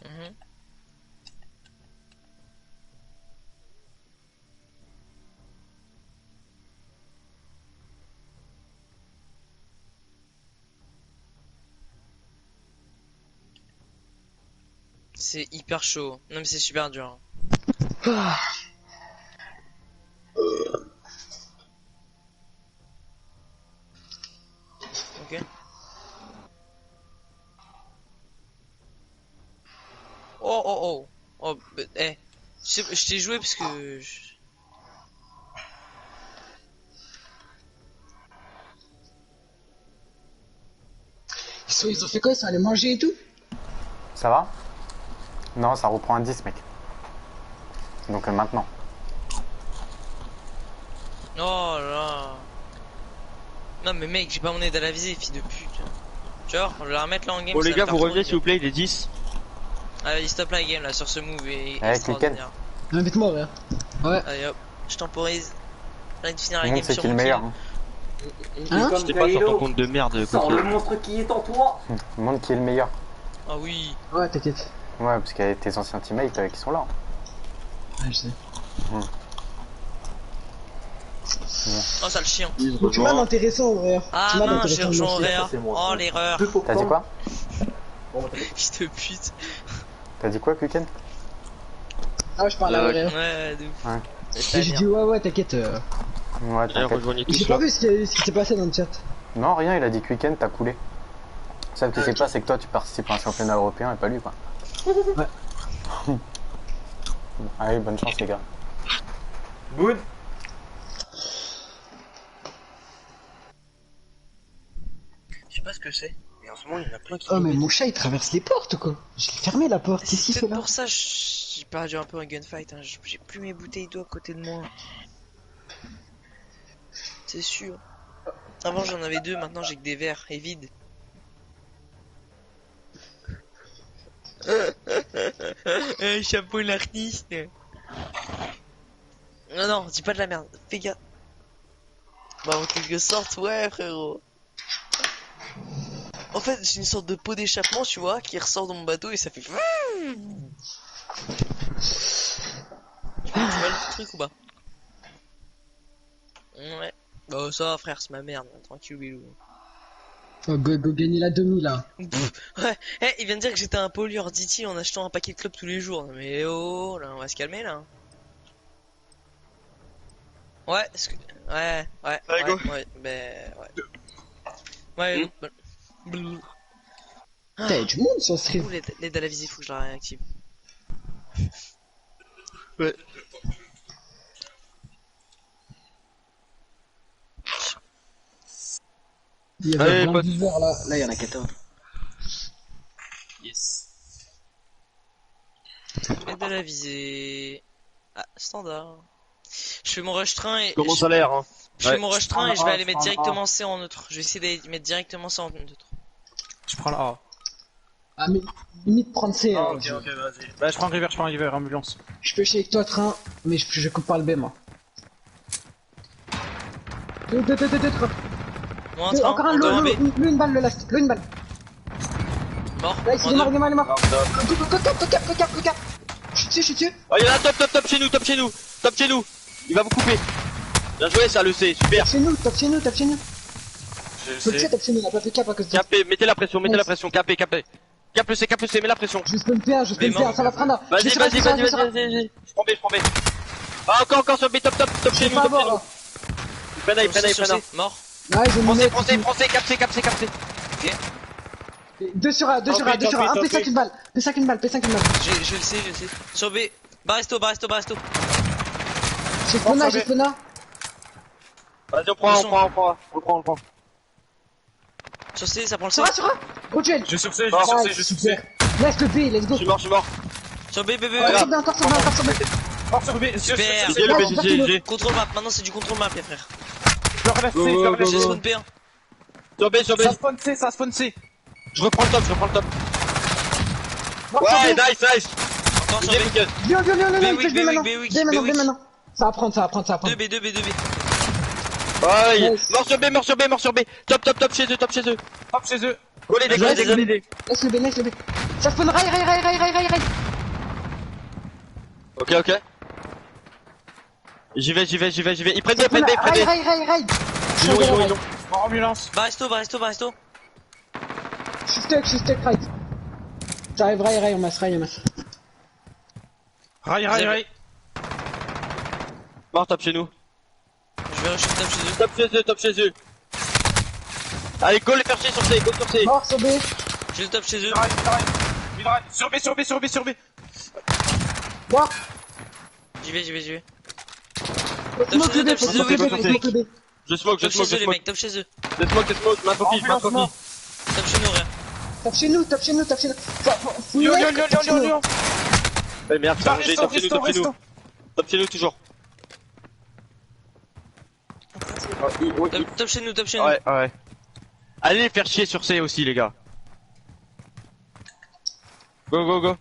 Mhm. C'est hyper chaud. Non mais c'est super dur. Ok. Oh oh oh. Oh, eh. Je t'ai joué parce que... Ils ont fait quoi? Ils sont allés manger et tout? Ça va? Non, ça reprend à 10, mec. Donc maintenant. Oh là. Non mais mec, j'ai pas mon aide à la visée, fille de pute. Genre, on va la remettre là en game. Bon ça les va gars, faire vous trop revenez de s'il vous plaît, il est 10. Allez, stop la game là sur ce move et Avec extraordinaire. Invite-moi, ouais. Ouais. Allez hop, je temporise. J'ai envie de finir la Le monde game c'est sur qui est mon le meilleur. kill. Hein? J'étais pas sur ton compte de merde. Sors le monstre qui est en toi. Le monde qui est le meilleur. Ah oui. Ouais, t'inquiète. Ouais, parce qu'il y a tes anciens teammates qui sont là. Ouais, je sais. Oh, ça le chien. Ils se Tu m'as rejoignent. intéressant en vrai. Ah Tu m'as mince, j'ai d'intéressant, rejoint moi aussi. Auréa. ça, c'est moi, Oh, ça. l'erreur. T'as dit quoi? Fils de pute. T'as dit quoi, Kuken? Ah, je parle à Auréa. Ouais, de ouf. Ouais. C'est J'ai bien. dit ouais, t'inquiète. Ouais, Allez, t'inquiète. rejoignez J'ai tous pas là. vu ce qui s'est passé dans le chat. Non, rien, il a dit que week-end, t'as coulé. Ça, ce qui s'est passé, c'est que toi, tu participes à un championnat européen et pas lui, quoi. Ouais. Allez, bonne chance, les gars. Good. Je sais pas ce que c'est. Mais en ce moment, il y en a plein qui. Oh, mais mon chat il traverse les portes quoi. J'ai fermé la porte. Qu'est-ce qu'il C'est fait peut-être là? pour ça que j'ai perdu un peu un gunfight. Hein. J'ai plus mes bouteilles d'eau à côté de moi. C'est sûr. Avant j'en avais deux, maintenant j'ai que des verres et vides. Chapeau l'artiste. Non, non, dis pas de la merde. Fais gaffe. Bah, en quelque sorte, ouais, frérot. En fait, c'est une sorte de pot d'échappement, tu vois, qui ressort dans mon bateau et ça fait. Tu vois le truc ou pas? Ouais. Bah, ça, frère, c'est ma merde. Tranquille, Willou. Oh, go gagner la demi là. Ouais, eh, il vient de dire que j'étais un pollueur d'IT en achetant un paquet de clubs tous les jours. Non, mais oh, là, on va se calmer là. Ouais, ouais, ouais, Allez, ouais, go. ouais, ben, ouais. Ouais, blou. T'as du monde sur le stream. Ouh, l'aide à la visée, faut que je la réactive. Ouais. Il y avait Allez, plein pote. de viewers là. Là, il y en a 14. Yes. Aide à la visée. Ah, standard. Je fais mon rush train et. Comment ça a l'air, hein? Je fais Ouais. mon rush train et je vais aller mettre prends le A. directement C en neutre. Je vais essayer de mettre directement C en neutre. Je prends la A. Ah, mais limite prendre C. Ah, hein. ok, vas-y. Bah, je prends river, ambulance. Je peux chier avec toi, train, mais je coupe pas le B moi. Deux, trois. Moi, un Deux, train, encore un, encore un B. une balle, le last. Une balle. Mort. Là, il est mort, deux. il est mort. Go cap. Je suis dessus. Oh, il y en a top chez nous. Il va vous couper. Bien joué, ça le sait, super. Top chez nous. Je Faut le sais. top chez nous, on a pas fait cap à cause de ça. Capé, mettez la pression, capé. Cap le C, mets la pression. Je peux le faire, ça va prendre. Vas-y. Je prends B. Ah, encore sur B, top chez nous, Pas top chez avoir. nous. Prenez. Sur C, mort. Ouais, ils ont mis Français, cap C. 2 sur 1, un P5 une balle. P5 une balle. Je le sais. Sur B. Baristo. J'ai Spona. Vas-y, on prend. Sur C, ça prend le C. Sur 1. Gros duel. Je sur C, Ouais, je super. Laisse le B, let's go. Je suis mort. Sur B. Encore sur B. Hors sur B, Super. GG, le BGG. Contrôle map. Maintenant, c'est du contrôle map, les frères. Je relève C, je relève J'ai C. spawn P1. Sur B. Ça spawn C. Je reprends le top. Mort Ouais, sur B. nice. Encore sur Bien, B. nickel. Viens, B-Wick, B maintenant. B-Wick, B B-Wick. maintenant. Ça va prendre. 2B. Ouais, Nice. mort sur B. Top chez eux. Hop chez eux. Go les dégâts. Laisse le B. Ça spawn rail. Ok. J'y vais. Ils prennent B. Rail. Ils l'ont. En ambulance. Baristo. Je suis stuck right. J'arrive rail, on masse. Rail. Mort, top chez nous. Je vais rusher top chez eux. Top chez eux. Allez, go les faire chier sur C, Mort sur B. J'ai le top chez eux. Rail. Sur B. Mort. J'y vais. Smoke le B, top chez eux, smoke le B. Je smoke. Top chez eux, les mecs. Top chez eux. Je smoke. Ma copie. Top chez nous, rien. Top chez nous. Lyon. Eh merde, ça a rangé, top chez nous toujours. Top chez nous. Ouais. Allez les faire chier sur C aussi, les gars. Go.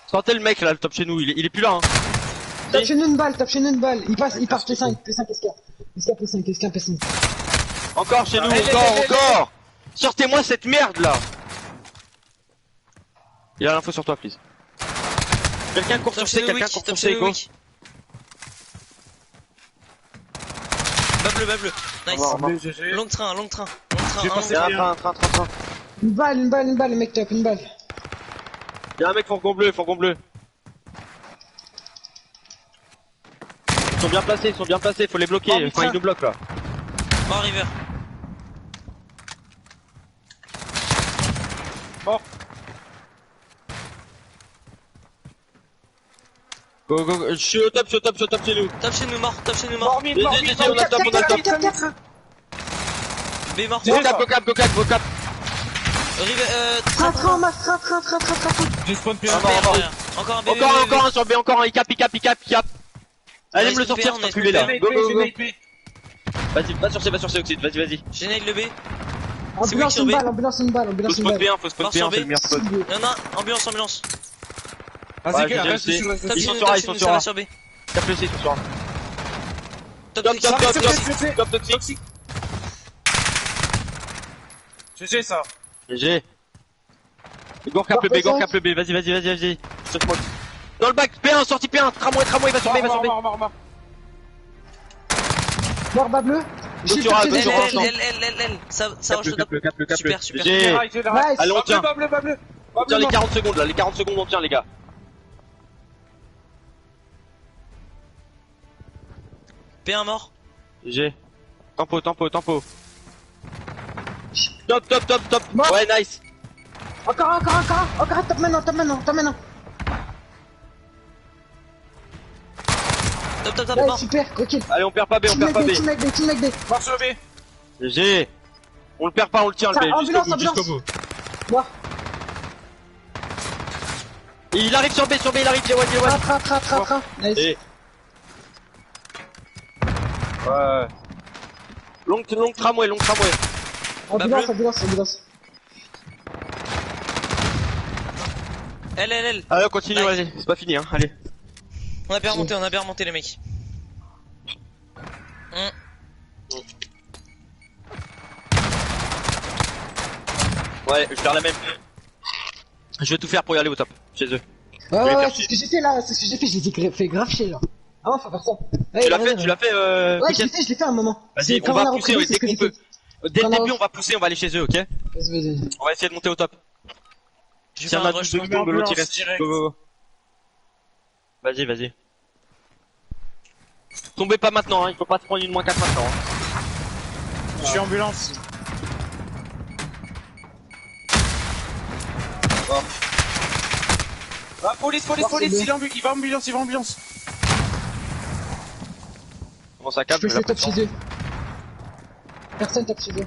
Sentez le mec là, le top chez nous, il est plus là, hein. Top chez nous une balle. Il passe P5 SK P5. Encore chez nous, encore. Sortez-moi cette merde là. Il a l'info sur toi, please. Quelqu'un court sur C, go. bas bleu. Nice. Allez, GG. Long train. J'ai passé Un. bien. Train. Une balle, mec, top, une balle. Y'a un mec fourgon bleu. Ils sont bien placés, faut les bloquer. Oh, Enfin, ils nous bloquent là. Mort River. Go. Je suis au top chez nous. Top chez nous, mort. Mort, mid, mort, mid, mort. On a le top. B mort. Go cap. River, Train en masse, train. J'ai spawn P1. Encore un B. Encore un sur B, encore un, il cap. Allez me le sortir, on c'est est enculé là. Go. Vas-y. Vas-y, va sur C, Oxyde, vas-y. J'ai nail le B. Ambulance, une balle. Faut spawn P1, Mort c'est sur le B. meilleur spot. Y'en a, ambulance. Vas-y, Ouais, gars, j'ai reste jeté. sur reste Top Ils chez sont nous, sur A, top ils chez sont nous, sur ça A. va sur B. Cap le C, ils sont sur A. Top Top, toxique. top, toxique. GG ça. GG. Go cap le B, vas-y. Saute-moi. Dans le bac, P1, sortie P1, tramway, il va sur B, Mort. Mort, bas bleu. Go sur A, go sur A. L. Ça rush le top. Cap le. Super. GG. Nice. Allez, on tient. Bas bleu. On tient les 40 secondes là, les 40 secondes on tient les gars. P1 mort. GG. Tempo. Top. Mort. Ouais, nice. Encore, top maintenant. Top, Ouais, mort. super, ok. Allez, on perd pas B, Team mec B. Mort sur B. GG. On le perd pas, on le tient le Ça, B ambulance. jusqu'au bout. Mort. Il arrive sur B, il arrive, J1. Train. Nice. Et... Ouais. Long tramway. Ambulance. L. Allez, on continue, Nice. vas-y, c'est pas fini, hein, allez. On a bien remonté les mecs. Ouais, je vais faire la même. Je vais tout faire pour y aller au top, chez eux. Ouais, c'est ce que j'ai fait là, j'ai fait grave chier là. Ah non, faut faire ça. Ouais, Tu l'as fait, Ouais, je l'ai fait un moment. Vas-y, C'est on quand va a pousser repris, c'est dès ce que qu'on j'ai peut. fait. Dès le Quand on a début, on va pousser, on va aller chez eux, ok? Vas-y. On va essayer de monter au top. Je vais Tiens, faire un la rush. double de l'autre, il ambulance reste. direct. Go. Vas-y. Tombez pas maintenant, hein, il faut pas se prendre une -4 maintenant. Hein. Je suis ambulance. Ah, police, il va ambulance. Comment ça capte? Je fais top chez eux. Personne top chez eux.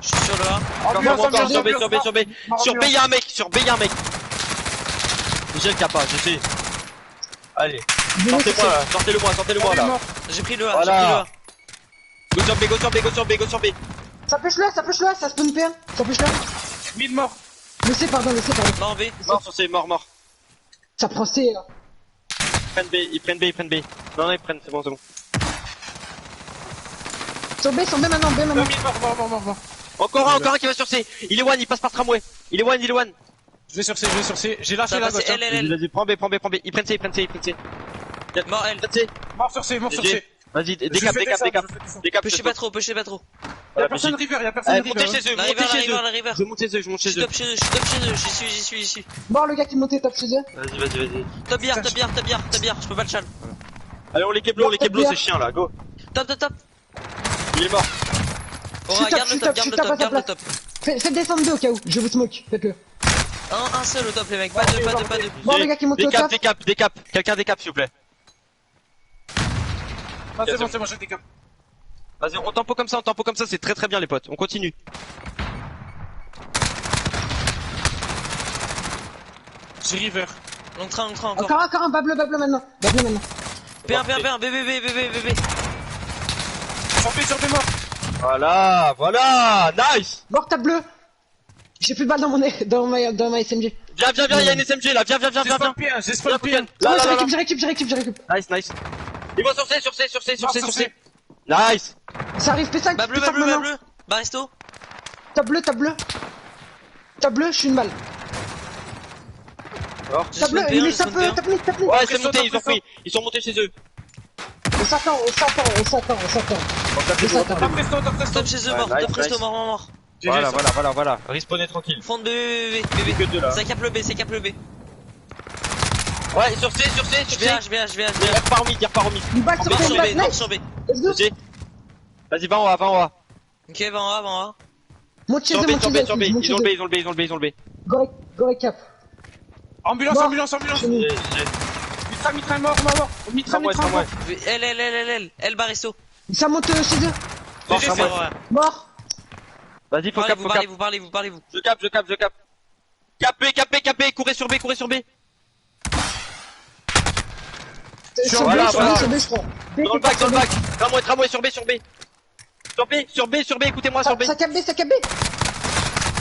Je suis sur le A. Encore sur B. Mort, Sur B, y'a un mec. J'ai le capa, je sais. Allez, sortez-le-moi là. J'ai pris le A. Voilà. Go sur B. Ça push là, ça spawn P1. Ça push là. Mid mort. Laissez, pardon. Mort B. Mort sur C, mort. Ça prend C là. Ils prennent B. Non, ils prennent, c'est bon. Sur B maintenant. Mid mort. Encore un qui va sur C. Il est one, il passe par tramway. Il est one. Je vais sur C. J'ai lâché Ça la va, c'est gauche. L. Vas-y, prends B. Ils prennent C. Mort L. Prennent C. Mort sur C. Vas-y, Je décap. fais descendre. Pushez pas trop. Y'a personne river. Montez chez eux, La river. Je monte chez eux, Je suis top chez eux. J'y suis. Mort le gars qui montait top chez eux. Vas-y. Top bière. Je peux pas le chal. Allez, on les keblo, c'est chiant là, go. Top. Il est mort. Aura, garde le top. Faites descendre deux au cas où, je vous smoke, faites-le. Un seul au top les mecs, pas deux. Mort le gars qui monte au top. Décap. Quelqu'un décap s'il vous plaît. Ah, c'est bon, j'ai des cap. Vas-y, on tempo comme ça, c'est très bien les potes, on continue. J'ai river. Long train encore. Encore un bas bleu maintenant. P1, BB. Sur B mort. Voilà, nice. Mort top bleu. J'ai plus de balles dans ma SMG. Viens, y'a une SMG là, viens. J'ai spawn P1. Là. Je récupère. Nice. Ils vont sur C. Nice. Ça arrive P5. Bas bleu. Baristo. Top bleu. Top bleu, je suis une balle. Top bleu, il met ça peut. Top mid. Ouais, c'est monté, ils sont montés chez eux. On s'attend. On tape les s'attend. autres. Top presto, top presto. Top chez eux, mort. nice, Top presto, nice. mort. Voilà. Respawnez tranquille. Front de B. Que deux là. Ça capte le B, ça capte le B. Ouais, sur C. Je vais A. Il repart au mid. Une balle Mort sur B, nice. mort sur B. Let's go. Ok. Vas-y, va en A. Ok, va en A. Monte chez Sur eux, B. monte chez eux. Ils ont le B. Gorek cap. Ambulance, Mort. ambulance. Chez nous. Mitra, mort. Mitra, Moi. L Baristo. Ça monte chez eux. Mort, GG, ça, c'est moi. Ouais. Mort. Vas-y, faut cap. Vous parlez. Je cap. Capé. Courez sur B. Sur B, Voilà. sur B, je crois. Dans le bac. Tramway sur B. Sur B, écoutez-moi sur B. Ça cap B.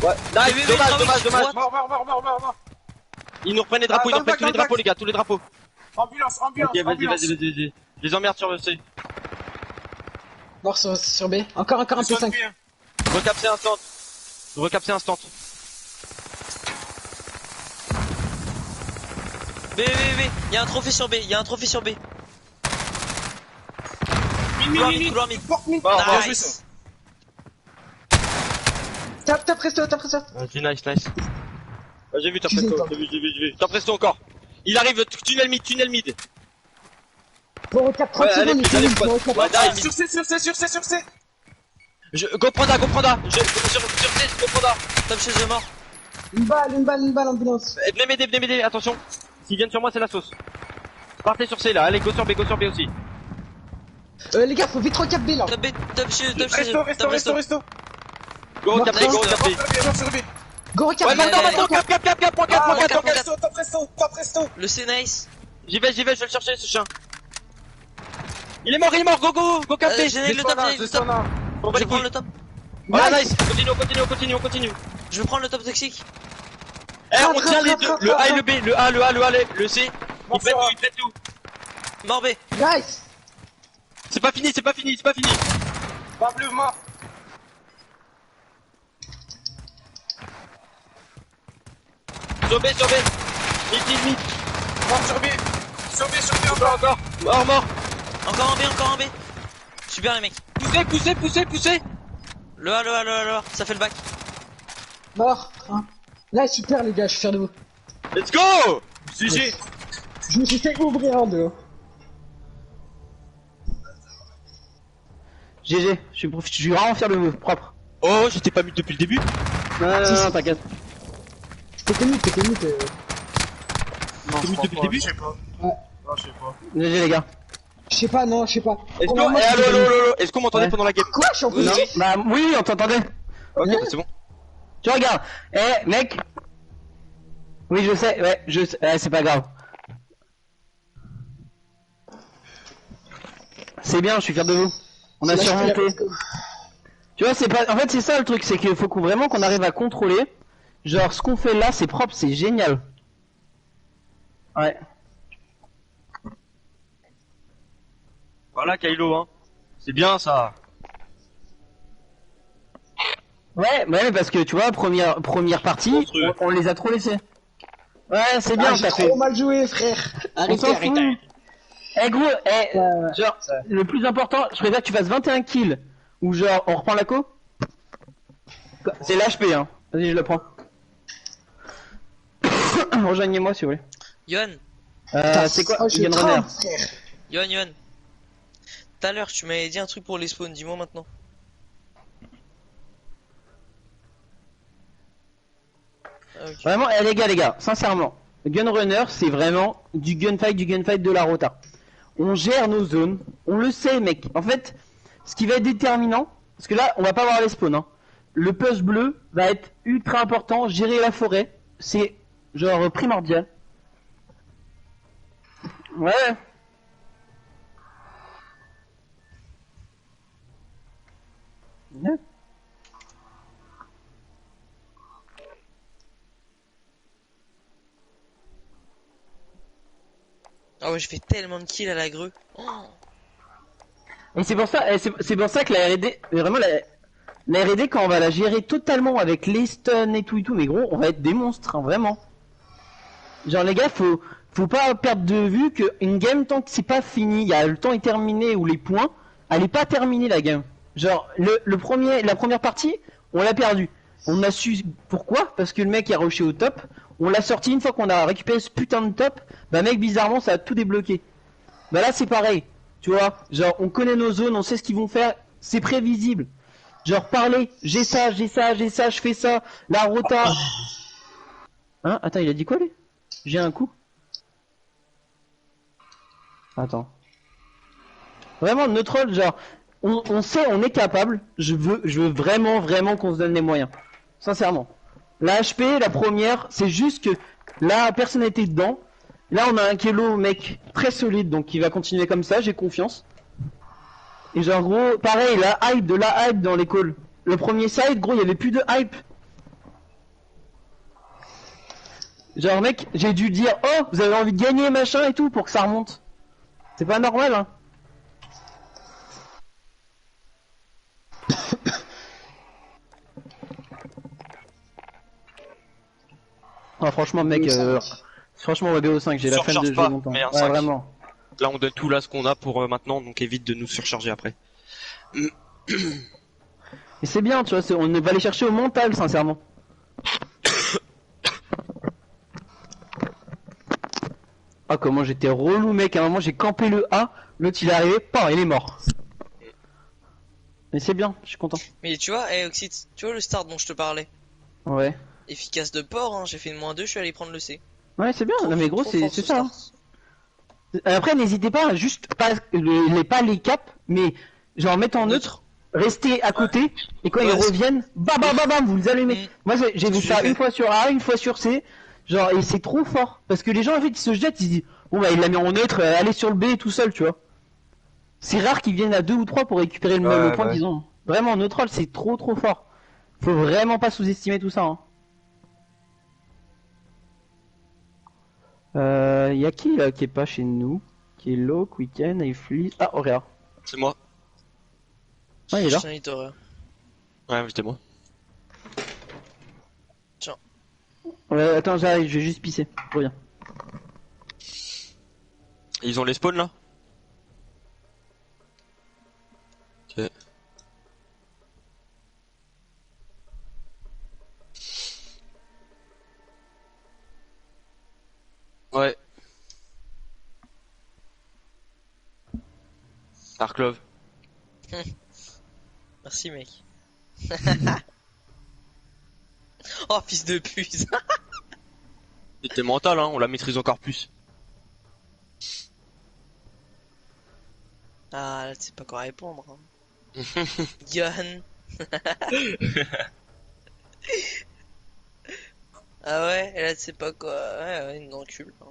Ouais. Mais, Dommage. Mort. Ils nous reprennent les drapeaux, Ah, dans le bac, tous les drapeaux, les gars, tous les drapeaux. Ambulance. Ok, vas-y. Je les emmerde sur le C. Mort sur B. Encore un P5. Recapser instant. B. Y'a un trophée sur B. Couloir mid. Mort. Nice. T'as presto. Vas-y, nice. J'ai vu, t'as presto. T'as presto encore. Il arrive, tunnel mid. Gorek cap 30 allez, secondes. allez, Gorek cap. ouais, allez, Sur C. Go prendre A. Sur C, go prendre A. Top chez eux, mort. Une balle, ambulance. Venez m'aider, attention. S'ils viennent sur moi, c'est la sauce. Partez sur C là, allez, go sur B aussi. Les gars, faut vite recap B là. Top chez eux. Resto. Go Mort, cap B. Mort sur B. Gorek cap. Ouais, maintenant, cap, point 4. Top presto. Le C nice. J'y vais, je vais le chercher ce chien. Il est mort, go cap B. Générique le top. On va Je les prends couilles. le top. Voilà, nice. On continue. Je vais prendre le top toxique. On tient les deux, le A et le B, le C. Bon, Il fait tout. Mort B. Nice. C'est pas fini. Pas bleu, mort. Sur B. Mid. Mort sur B. Encore. Mort. Encore en B. Super les mecs. Poussez. Le A. Ça fait le bac. Mort. Là, super les gars, je suis fier de vous. Let's go. GG. Je me suis fait ouvrir en deux. GG, je suis vraiment fier de vous, propre. Oh, j'étais pas mis depuis le début. Non, t'inquiète. T'étais mis. T'es mis depuis le début. Je sais pas. Ouais. Non, je sais pas. GG les gars. Je sais pas, non, je sais pas. Est-ce Moi, je suis allô, est-ce qu'on m'entendait Ouais. pendant la game? Quoi, je suis en Non, positif? bah oui, on t'entendait. Ok, Ouais. bah, c'est bon. Tu regardes. Mec. Oui, je sais, c'est pas grave. C'est bien, je suis fier de vous. On a C'est la surmonté. let's go. Tu vois, c'est pas. En fait, c'est ça le truc, c'est qu'il faut vraiment qu'on arrive à contrôler. Genre, ce qu'on fait là, c'est propre, c'est génial. Ouais. Voilà, Kylo, hein. C'est bien ça. Ouais, mais parce que tu vois, première partie, Monstrueux. on les a trop laissés. Ouais, c'est bien, J'ai t'as fait. trop mal joué, frère. On Arrêtez, s'en fout. arrêtez. Gros, Ouais. genre, le plus important, je préfère que tu fasses 21 kills, ou genre, on reprend la co. C'est l'HP, hein. Vas-y, je le prends. Rejoignez-moi si vous voulez. Yohan, C'est quoi Oh, je Gun Runner. tremble, frère. Yohan. Tout à l'heure, tu m'avais dit un truc pour les spawns, dis-moi maintenant. Ah, ok. Vraiment, les gars, sincèrement, Gunrunner, c'est vraiment du gunfight de la rota. On gère nos zones, on le sait, mec. En fait, ce qui va être déterminant, parce que là, on va pas avoir les spawns, hein. Le push bleu va être ultra important, gérer la forêt, c'est genre primordial. Ouais. Ouais. Ah ouais, je fais tellement de kills à la greu. Oh. Et c'est pour ça, c'est pour ça que la R&D, vraiment la R&D quand on va la gérer totalement avec les stuns et tout, mais gros, on va être des monstres, hein, vraiment. Genre les gars, faut pas perdre de vue que une game tant que c'est pas fini, le temps est terminé ou les points, elle est pas terminée la game. Genre la première partie, on l'a perdu. On a su pourquoi, parce que le mec est rushé au top. On l'a sorti une fois qu'on a récupéré ce putain de top. Bah mec, bizarrement, ça a tout débloqué. Bah là c'est pareil, tu vois. Genre on connaît nos zones, on sait ce qu'ils vont faire, c'est prévisible. Genre parler, j'ai ça, je fais ça, la rota. Hein? Attends, il a dit quoi lui? J'ai un coup. Attends. Vraiment neutral, genre on sait, on est capable. Je veux vraiment qu'on se donne les moyens. Sincèrement. La HP, la première, c'est juste que là personne n'a été dedans. Là on a un Kelo mec très solide, donc il va continuer comme ça, j'ai confiance. Et genre gros, pareil, la hype dans les calls. Le premier side, gros, il y avait plus de hype. Genre mec, j'ai dû dire oh, vous avez envie de gagner machin et tout pour que ça remonte. C'est pas normal hein. Ah, franchement mec, franchement on va BO5, j'ai la flemme de jouer longtemps. Ouais, vraiment. Là on donne tout là ce qu'on a pour maintenant, donc évite de nous surcharger après. Et c'est bien, tu vois, on va aller chercher au mental sincèrement. Ah comment j'étais relou mec, à un moment j'ai campé le A, l'autre il est arrivé, pam, il est mort. Mais c'est bien, je suis content. Mais tu vois, Oxyd, tu vois le start dont je te parlais? Ouais. Efficace de port, hein, j'ai fait une -2, je suis allé prendre le C. Ouais c'est bien, non mais gros c'est ça. Hein. Start. Après n'hésitez pas, juste pas les caps, mais genre mettre en neutre, rester à côté, et quand ils reviennent, bam, vous les allumez. Moi j'ai vu ça une fois sur A, une fois sur C. Genre, et c'est trop fort. Parce que les gens, en fait, ils se jettent, ils se disent, bon bah, il l'a mis en neutre, allez sur le B tout seul, tu vois. C'est rare qu'ils viennent à 2 ou 3 pour récupérer le point qu'ils ont. Vraiment, neutral, c'est trop fort. Faut vraiment pas sous-estimer tout ça, hein. Y'a qui, là, qui est pas chez nous? Qui est low, weekend, et fleet. Ah, regarde. C'est moi. Ouais, il est là. Ouais, c'était moi. Ouais, attends, j'arrive, je vais juste pisser. Reviens. Ils ont les spawns là? Ok. Ouais. Dark Love. Merci mec. Oh fils de pute. C'était mental hein, on la maîtrise encore plus. Ah là tu sais pas quoi répondre. Hein. Gun. Ah ouais, et là tu sais pas quoi. Ouais, une encule. Hein.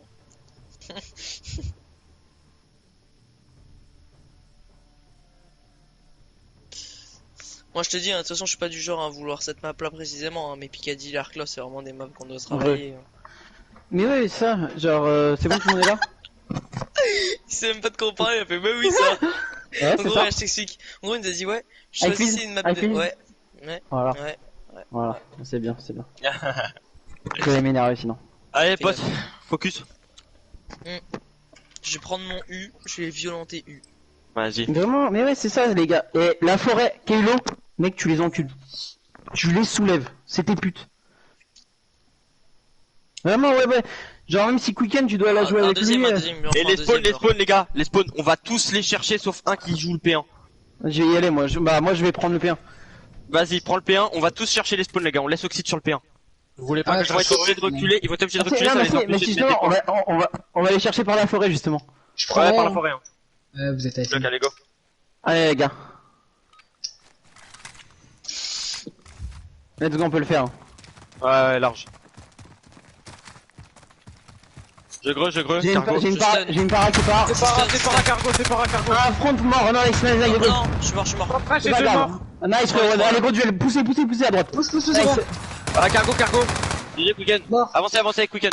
Moi je te dis, hein, de toute façon je suis pas du genre à vouloir cette map là précisément, hein, mais Picadilly, Arclos c'est vraiment des maps qu'on doit travailler. Ouais. Mais ouais, ça, genre, c'est bon tout le monde est là? Il sait même pas de quoi on parle, il a fait bah oui ça. Ouais, en gros, je t'explique. En gros il nous a dit ouais, choisissez une map de... Ouais. Voilà. Ouais. Voilà, c'est bien. Je vais m'énerver sinon. Allez pote, focus. Je vais prendre mon U, je vais violenter U. Vas-y. Vraiment, mais ouais, c'est ça les gars. Et la forêt, Kalo, mec, tu les encules. Tu les soulèves, c'est tes putes. Vraiment, ouais. Genre même si Quicken tu dois la jouer avec lui. Et les spawns les gars, les spawns, on va tous les chercher sauf un qui joue le P1. Je vais y aller moi, moi je vais prendre le P1. Vas-y, prends le P1, on va tous chercher les spawns les gars, on laisse Oxyd sur le P1. Vous voulez pas que je sois obligé de reculer, ils vont être obligés de reculer, ça va les empêcher. Mais justement, on va aller chercher par la forêt justement. Je prends par la forêt. Hein. Vous êtes avec allez go. Allez les gars. Let's go, on peut le faire. Ouais, large. Je greu, j'ai une para qui part. C'est para cargo. Ah, front mort, non, non, je suis mort. Après, c'est mort. Nice, frérot, allez, gros duel, poussez à droite. Pousse, Ah, cargo. GG, Quicken. Avancez avec Quicken.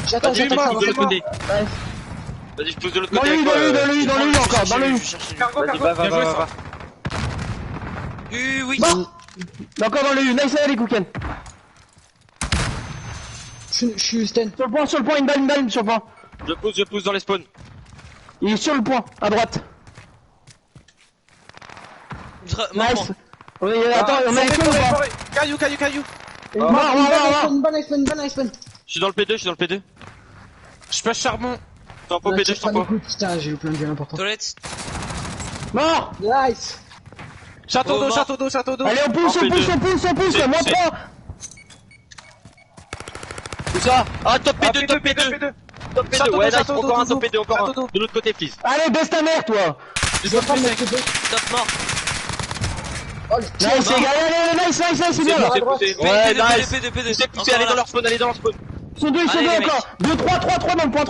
J'attends, de l'autre côté. Vas-y, je pousse de l'autre côté. Dans le U encore, dans le U. Cargo, va. Oui. Encore dans le U, nice, allez, Quicken. Je suis stun. Sur le point, une balle, sur le point. Je pousse dans les spawns. Il est sur le point, à droite. Nice. Attends, on a les spawns ou pas? Caillou. Une bonne iPhone. Je suis dans le P2. Je passe charbon. T'en pas P2, je t'en pas. Putain, j'ai eu plein de gueules importantes. Toilette. Mort. Nice. Château d'eau. Allez, on pousse, moins 3. Où ça? Ah, top P2. Top P2, ouais, nice, encore un top P2, encore un. De l'autre côté, please. Allez, baisse ta mère, toi. Je vais pas me mettre Top mort. Oh, le Nice, les gars, allez, nice, c'est bien là. Ouais, nice. P2. Poussez, allez dans leur spawn, Ils sont deux encore. 2, 3 dans le point,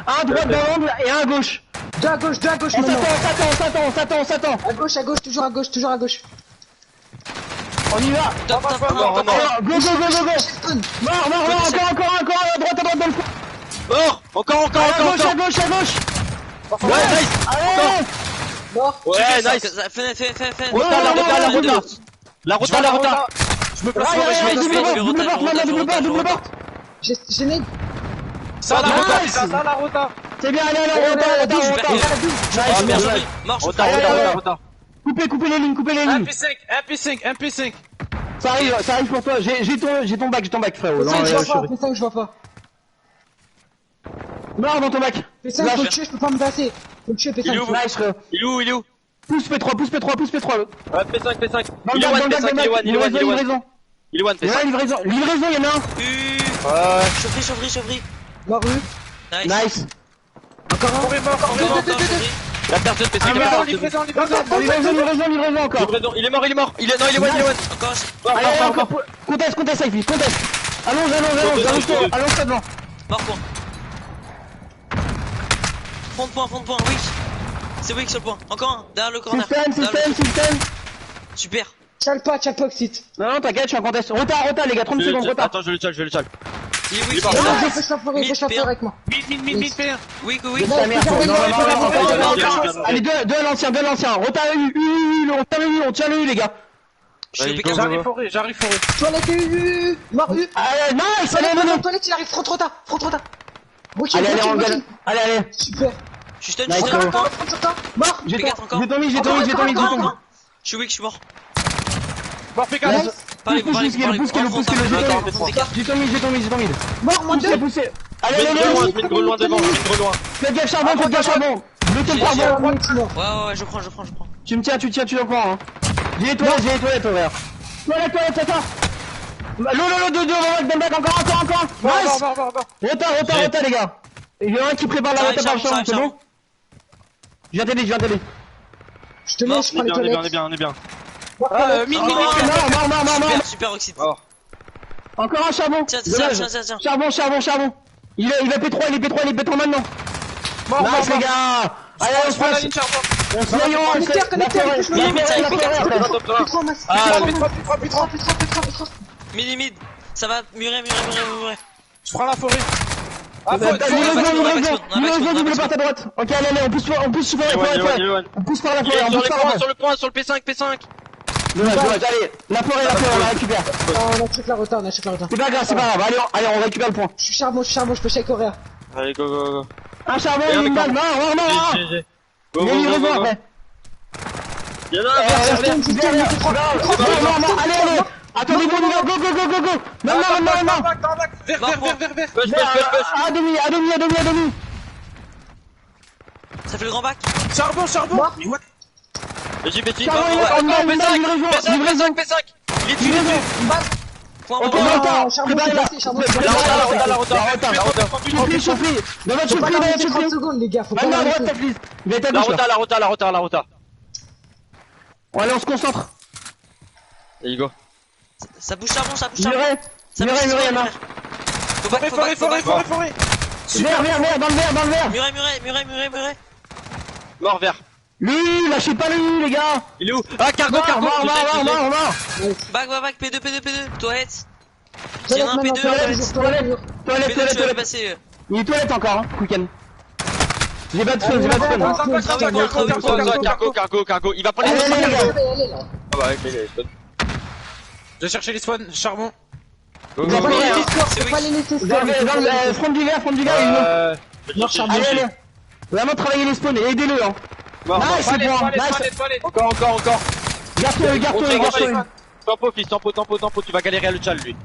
Un à droite dans l'angle et un à gauche. Deux à gauche, On maintenant. s'attend. À gauche, toujours à gauche. On y va. Top. Go. Mort, encore, à droite dans le coin. Mort. Encore. À gauche. Ouais, nice. Allez. Mort. Ouais, nice. Fais. La rota. Je me place Double porte. J'ai mis. Ça la Nice. rota. C'est bien, allez, rota. Mort. Rota. Coupez les lignes. MP5. Ça arrive pour toi. J'ai ton bac, frérot. P5, je vois pas. Mort dans ton bac. P5, faut le tuer, je peux pas me passer. Faut le tuer, P5. Nice, frérot. Il est où? Pousse P3. Ouais, P5. Dans le bac, Il est one. livraison. Il est one, P5. Livraison, y'en a un. Ouais. Chaufferie. Mort, Nice. Encore un. La personne P5. Livraison. Livraison encore. Livraison, il est mort. Il est one. Encore. Allez, encore. Conteste, Saïfi, conteste. Allonge-toi devant. Mort point. Fond de point, Wick. C'est Wick sur le point. Encore un, derrière le corner. Système. Super. Tchal pas, Oxit. Non, t'inquiète, je suis en conteste. Retard, les gars, 30 secondes, retard. Attends, je le chal. Il est Wick. Non, Fais la forêt avec moi. Mid P1. Wick. Ta mère, non. Allez, deux à l'ancien. Retard on tient le U, les gars. Je suis au P4. J'arrive forêt. Toilette U. Mort U. Allez, nice, allez, Toilette, il arrive, front trop tard. Allez, en galère. Allez. Super. Je suis stun. Mort. J'ai P4 encore. ton mis. Je suis Wick, je suis mort. Mort P4. Parlez, Pousse, j'ai ton mis. Mort, moins 2. Poussez. Je Allez, mets une gros loin devant. faites gaffe charbon. Le ton charbon. Ouais, je prends. Tu me tiens, tu le prends, hein. J'ai les toilettes, frère. Toilette, attends. Lolo, deux, encore. Nice. Retard, les gars. Il y en a un qui prépare la rota par le charbon, c'est bon? Je viens t'aider. Je te laisse, je prends les toilettes. On est bien. Mort. Super Oxyd. Encore un charbon. Tiens. Charbon. Il va P3, il est P3 maintenant. Nice, les gars. Allez, on se passe. On se Mid. Ça va, muret. Je prends la forêt. Livraison, double porte à droite. Ok, allez, on pousse sur la forêt. On pousse par la forêt. Sur le point, sur le P5. Dommage, allez. La forêt, on la récupère. On achète la rota. C'est pas grave. Allez, on récupère le point. Je suis charbon, je peux check horaire. Allez, go. Un charbon, une balle, non. Il y a une livraison après. Il y en a un Non, allez. Attendez, go. Non. Vert. À demi. Ça fait le grand bac. Charbon. Vas-y, Petit. Livraison. P5. Il est tué. Point. Ok, Charbon, c'est passé, charbon. La rota. Chaufferie. Dans votre Faut pas chaufferie. l'arrêter 30 secondes, les gars, faut pas Maintenant, à l'arrêter. droite, please. Il va être à gauche, là. La rota. Bon, allez, on se concentre. Allez, go. Ça bouge charbon. Muret, y'en a. Forêt. Vert, dans le verre. Muret. Mort vert. Lui, lâchez pas lui, les gars. Il est où? Ah, cargo. Mort. Bac. P2. Toilette. Toilette un maintenant, P2, toilette. P2, tu vas Toilette. passer. Il est toilette encore, hein, Quicken. J'ai pas de fun. Cargo. Il va prendre les Allez, les gars. Elle est là. Ah bah, ok, il est stun. Je vais chercher les spawns. Charbon. Go, Vous go, go. avez- Faut pas les laisser Dans le front du gars, il est Mort charbon. Allez, allez. Vraiment travailler les spawns et aidez-le, hein. Mort, mort. Nice, c'est bon, nice. Encore. Garde-toi. Tempo, tu vas galérer à le chal lui.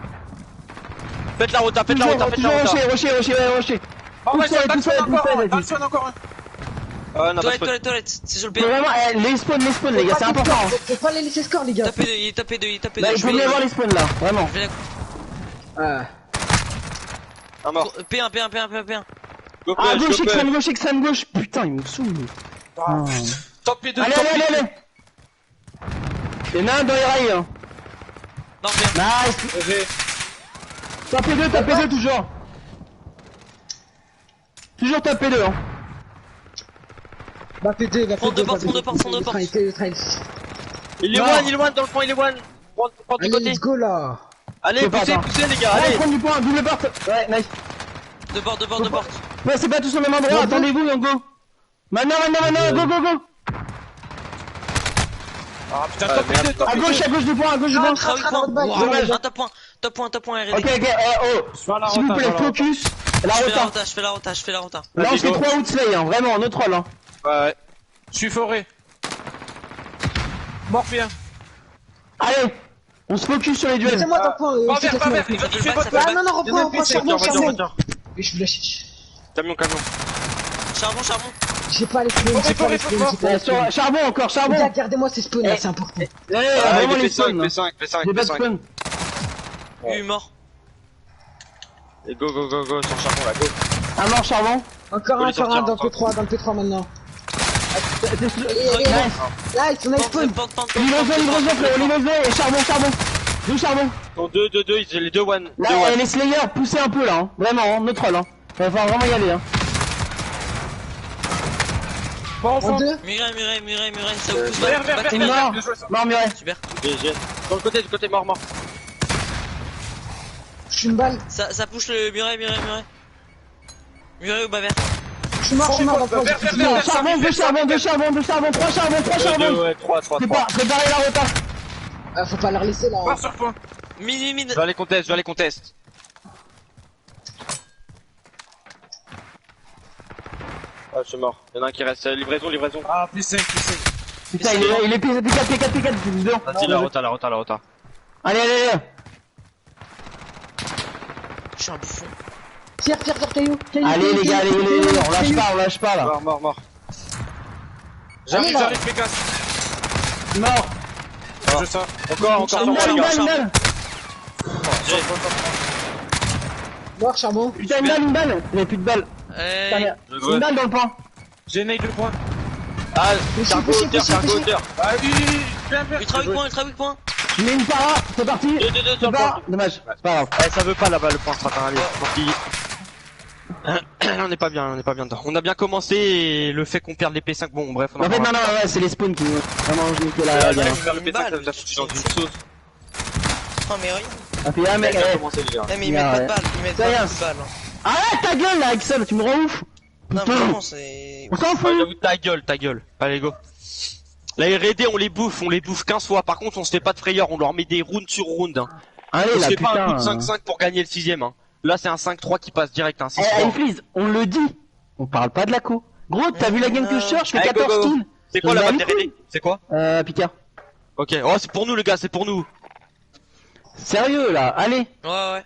Faites la rota. Toujours rocher. Pousse-toi, encore un. Non, pas de spawn. Toilette, c'est sur le Faut P1. vraiment, les spawns, les gars, c'est important. Hein. Faut pas les laisser score, les gars. Il est tapé 2. Là, il faut bien voir les spawns, là, vraiment. Je vais Ah. Un mort. P1. Go Ah, push, gauche, go push. extrême gauche. Putain, il me saoule. Ah. Top P2, Allez. Il y en a un dans les rails, hein. Non, P1. Nice. Tapez 2, toujours. Toujours tapez 2, hein. Va péter, va Fond de péter. porte. Il est one dans le point, il est one. Prends du Allez, côté. let's go là. Allez, Faut pas, poussez attends. les gars, Allez, allez. prends du point, double porte. Ouais, nice. De porte. Ouais, c'est pas tous au même endroit, Go, attendez-vous, on go. Maintenant, go. Ah putain, top P2, top À gauche du point, Dommage. Un top point, R&D. Ok, s'il vous plaît, focus. La rota. Je fais la rota. Là, on fait 3 outslay, hein, vraiment, no troll, hein. Ouais. Je suis foré. Mort P1. Allez, on se focus sur les duels. C'est moi ton point. Pas vert, il va toucher votre Ah non, reprends, charbon. Voiture. Mais je vous lâche. Camion. Charbon. J'ai pas les spawns, Charbon encore, Les gars, gardez-moi ces spawns là, c'est important. Vraiment les spawns. P5. J'ai pas de spawn. Mort. Et go sur charbon là, go. Un mort charbon. Encore un dans le P3 maintenant. Nice. Nice, on a les spawns. Livraison, frérot, livraison et charbon. Deux charbon. Non, deux, j'ai les deux one. Là, les slayers, poussez un peu là, hein. Vraiment, hein, no troll, hein. Va falloir vraiment y aller, hein. En deux. Muret, ça vous pousse Vert. Mort, Muret. Super. GG. Dans le côté, mort. Je suis une balle. Ça pousse le muret. Muret ou bas vert. Je suis mort dans le point. Charbon, deux charbons, trois charbons. Ouais, 3. Préparez la rota. Ah, faut pas leur laisser là. Pas sur point. Mine. Je vais aller conteste. Ah, je suis mort. Il y en a un qui reste. Livraison. Ah, P5. Putain, il est P4, dedans. Vas-y, la rota. Allez. Je suis un bouffon. Pierre, caillou. Allez, les gars, on lâche pas, là. Mort. J'arrive, P4. Mort. Je sors. Encore sur moi, les gars. Une balle. Mort, charbon. Putain, une balle. Il n'y a plus de balles. Une balle dans le point. J'ai nade le point. Ah, cargo hauteur. Ah oui. Ultra weak point. Je mets une para, c'est parti. Deux sur le point. Dommage, c'est pas grave. Eh, ça veut pas là-bas le point strat, allez, on n'est pas bien dedans. On a bien commencé et le fait qu'on perde les P5, bon bref, on En fait, non, ouais, c'est les spawns qui vraiment niqué la gamme. le P5, ça nous a foutu dans une sauce. Oh mais rien. Ah, puis un mec, Mais ils mettent pas de balles, arrête ta gueule là, Axel, tu me rends ouf. Non mais vraiment c'est... On s'en fout. J'avoue, ta gueule. Allez, go. La R&D, on les bouffe 15 fois. Par contre, on se fait pas de frayeur, on leur met des rounds sur round. Hein. Allez On se là, fait pas un coup putain. de 5-5 pour gagner le 6ème. Hein. Là, c'est un 5-3 qui passe direct. Hein. Eh, Freeze, on le dit. On parle pas de la co. Gros, t'as vu la game que je cherche, je fais 14 kills. C'est quoi la balle R&D? C'est quoi? Picard. Ok, oh, c'est pour nous, les gars, c'est pour nous. Sérieux là, allez. Ouais,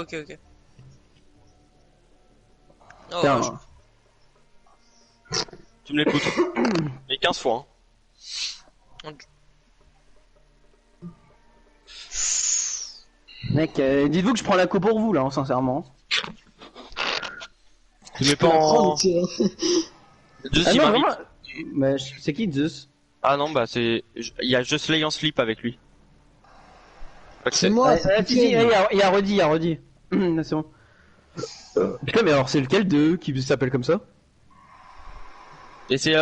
ok. Oh, Tiens, Tu me l'écoutes. Mais 15 fois. Hein. mec, dites-vous que je prends la co pour vous là, hein, sincèrement. Tu mets pas en... Zeus, Zeus, Ah il non, m'invite. vraiment. Mais c'est qui Zeus? Ah non, bah c'est... Il y a Just Lay en slip avec lui. c'est moi, c'est Si, il y a Roddy. C'est bon. Putain, mais alors c'est lequel d'eux qui s'appelle comme ça? Et c'est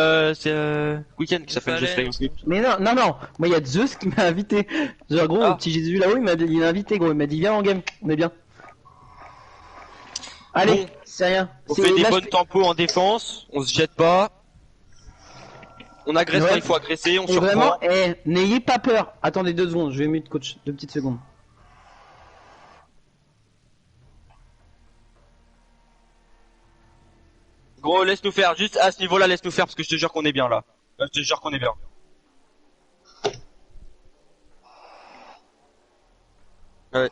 Weekend qui s'appelle Just Lay en slip. Mais non, moi il y a Zeus qui m'a invité. Genre gros, le petit Jésus là-haut, il m'a invité gros, il m'a dit viens en game, on est bien. Allez, Bon. c'est rien. On fait des bonnes tempos en défense, on se jette pas. On agresse Ouais. quand il faut agresser, on Et surprend. vraiment, n'ayez pas peur. Attendez 2 secondes, je vais mute coach, 2 petites secondes. Gros, laisse nous faire, juste à ce niveau-là, laisse nous faire parce que je te jure qu'on est bien là. Là, je te jure qu'on est bien. Ouais.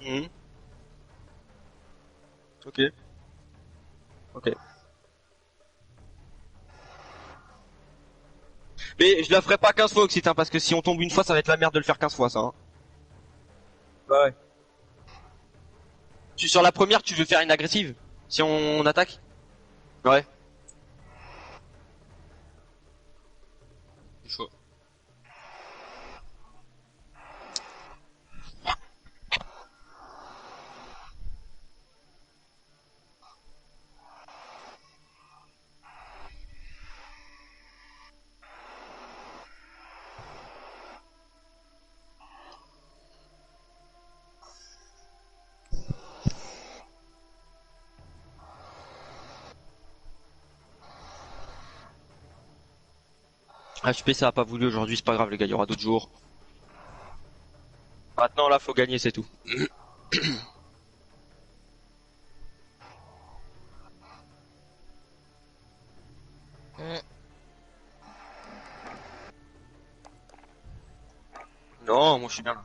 Mhm. Ok. Ok. Mais je la ferai pas 15 fois Oxyte, hein, parce que si on tombe une fois, ça va être la merde de le faire 15 fois, ça. Hein. Bah ouais. Sur la première, tu veux faire une agressive si on attaque? Ouais. C'est chaud. HP ça a pas voulu aujourd'hui, c'est pas grave les gars, il y aura d'autres jours. Maintenant là faut gagner, c'est tout. Non, moi je suis bien là.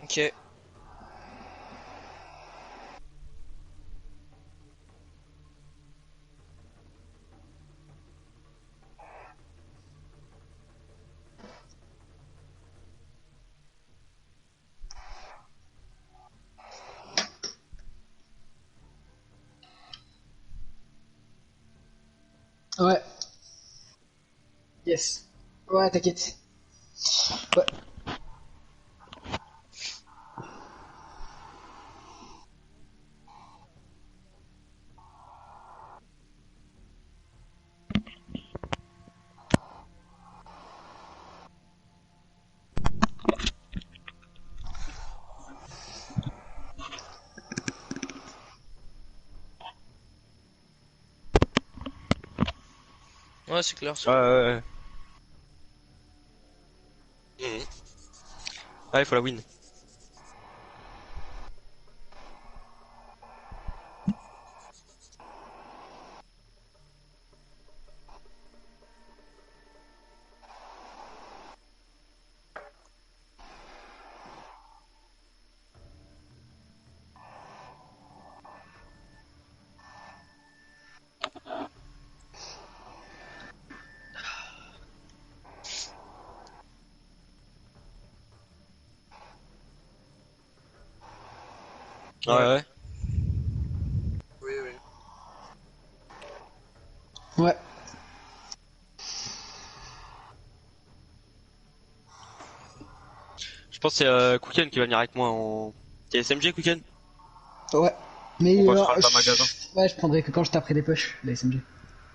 Ok. Ouais. Yes. Ouais, t'inquiète. Ouais. Ouais, c'est clair. Ouais. Mhm. Ouais, faut la win. Ouais. Oui, oui. Ouais. Je pense que c'est Kuken qui va venir avec moi en... T'es SMG Kuken? Ouais. Mais On passera le magasin. ouais, je prendrai que quand je taperai des poches, la SMG.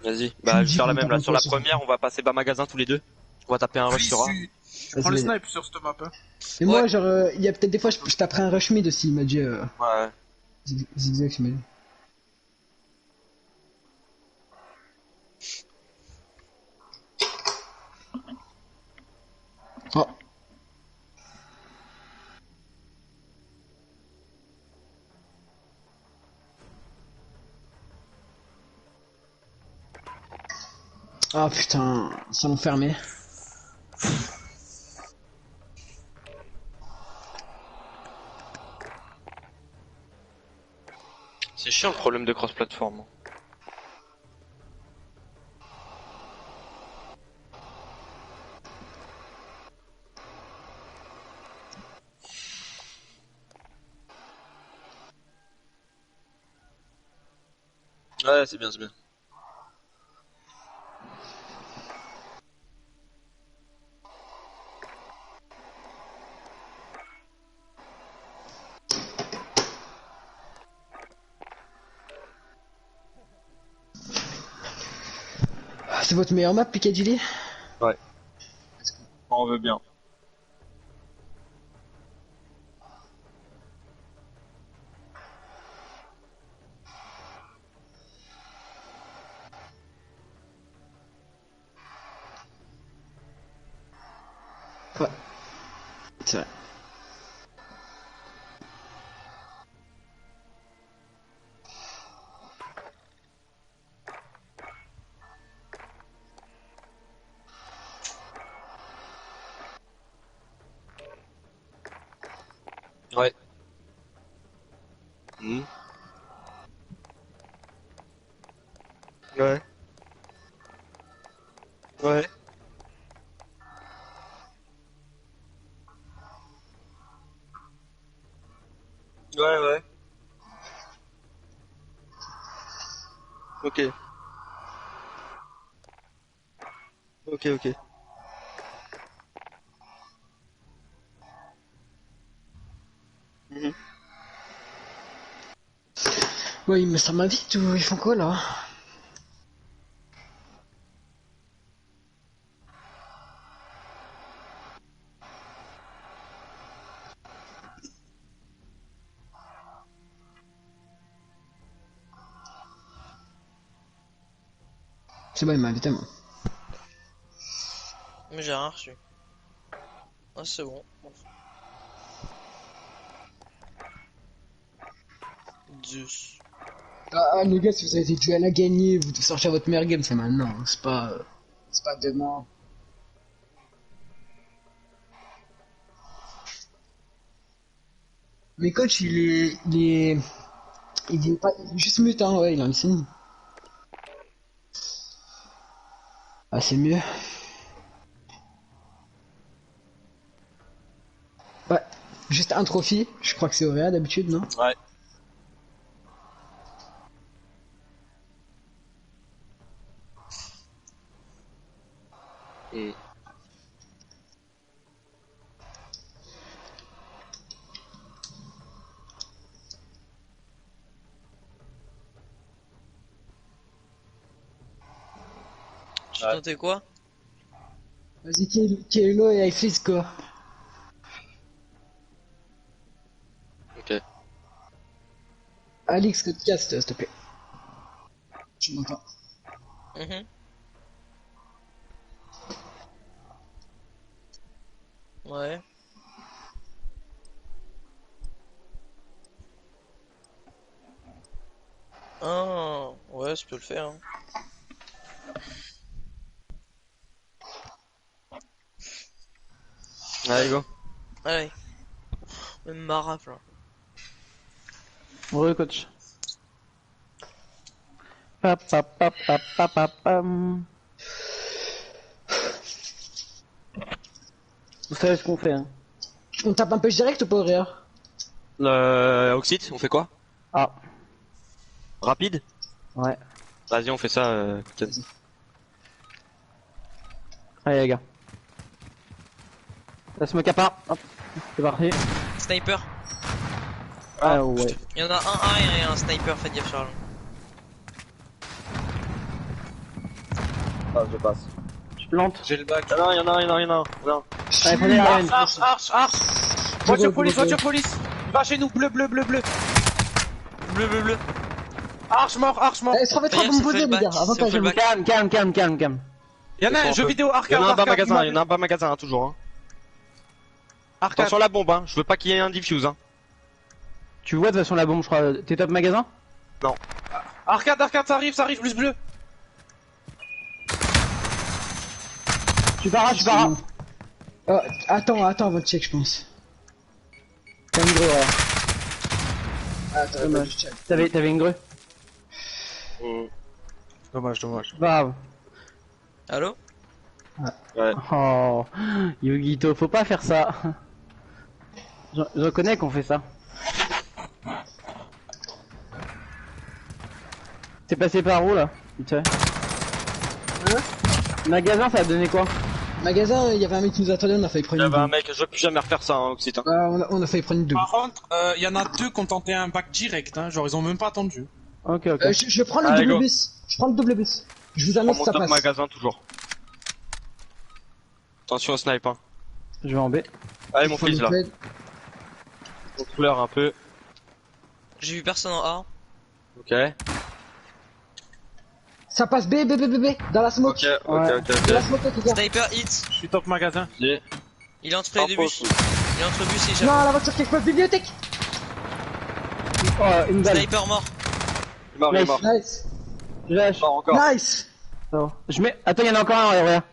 Vas-y, Tu bah me je vais dis faire la qu'on même tape là. un Sur peu la sur son première, on va passer bas magasin tous les deux. On va taper un rush Please, sur A. tu prends le Vas-y, vas-y. snipe sur cette map. Hein. Et moi, genre, il y a peut-être des fois, je taperai un rush mid aussi, il m'a dit, Ouais. Zigzag, il m'a dit. Oh. Ah putain, salon fermé. C'est chiant le problème de cross-platform. Ouais, c'est bien, c'est bien. C'est votre meilleure map, Piccadilly? Ouais. On veut bien. Ouais. C'est vrai. Ouais. Hmm. Ouais. Ouais. Ouais, ouais. Ok. Ok, ok. Mhm. Ouais, mais ça m'invite ou ils font quoi là? C'est bon, il m'a invité moi. Mais j'ai rien reçu. Ah, c'est bon. Zeus. Ah, les gars, si vous avez des duels à gagner, vous devez sortir votre meilleur game, c'est maintenant, hein. C'est pas demain. Mais coach, il est pas, il est juste mute, hein, ouais, il a un signe. Ah, c'est mieux. Ouais, juste un trophy, je crois que c'est Auréa d'habitude, non? Ouais. Hmm. Tu Ouais. tentais quoi? Vas-y, Kelo et iFreeze, quoi. Ok. Alix, que tu castes, s'il te plaît. Tu m'entends? Mhm. Ouais. Ah, ouais, je peux le faire. Hein. Allez, go. Allez. Même ma rafle. Ouais, coach. Pa, pa, pa, pa, pa, pa, pam. Vous savez ce qu'on fait, hein. On tape un push direct ou pas, Auréa? Oxyd, on fait quoi? Ah, Rapide? ouais. Vas-y, on fait ça, Captain. Allez, les gars. La smoke à part. Hop, c'est parti. Sniper. Ah, ouais. Il y en a un arrière et un sniper, faites gaffe, Charles. Ah, je passe. Je plante. J'ai le bac. Y'en a un. Non. Allez, prenez la reine. Arche. Voiture police. Va chez nous, bleu. Bleu. Arche mort. Eh, se remettre Regarde, à me c'est poser, fait le les gars, bac, avantage c'est à fait le vous. bac. Calme. Il y en a un jeu vidéo Il y arcade. en a un bas magasin, immeuble. il y en a un bas magasin, hein, toujours. Hein. Arcade. Attention la bombe, hein. Je veux pas qu'il y ait un diffuse, hein. Tu vois de toute façon la bombe, je crois. T'es top magasin? Arcade, ça arrive, plus bleu. Tu pars. Oh, attends, avant de check, je pense. T'as une grue, ouais. Attends, Dommage. je check. T'avais une grue? Dommage. Bah. Allô? Ouais. Oh, Yogito, faut pas faire ça. Je reconnais qu'on fait ça. T'es passé par où là? Vite fait. Magasin, ça a donné quoi? Magasin, il y avait un mec qui nous attendait, on a failli Il prendre y une avait un double. mec, je veux plus jamais refaire ça, hein, Oxyd. Hein. On a failli prendre une double. Par contre, il y en a deux qui ont tenté un bac direct, hein. Genre, ils ont même pas attendu. Ok. Je prends le Allez, double go. bus. Je prends le double bus. Je vous Prends annonce mon ça top passe. magasin toujours. Attention au snipe hein. Je vais en B. Allez mon fils là. Open. On pleure un peu. J'ai vu personne en A. Ok. Ça passe B, B, B, B, B. Dans la smoke. Ok, ok, Ouais. ok, Dans la ok. smoke, les gars. Sniper hit. Je suis top magasin. J'ai- Il est entre les deux bus. Il est entre bus et Non, échappe. la voiture quelque part, bibliothèque. Oh, une balle. Sniper mort. Il est mort, il est mort. Nice. Je lâche. Mort encore. Nice. Ça va. Je mets. Attends, y'en a encore un, regarde.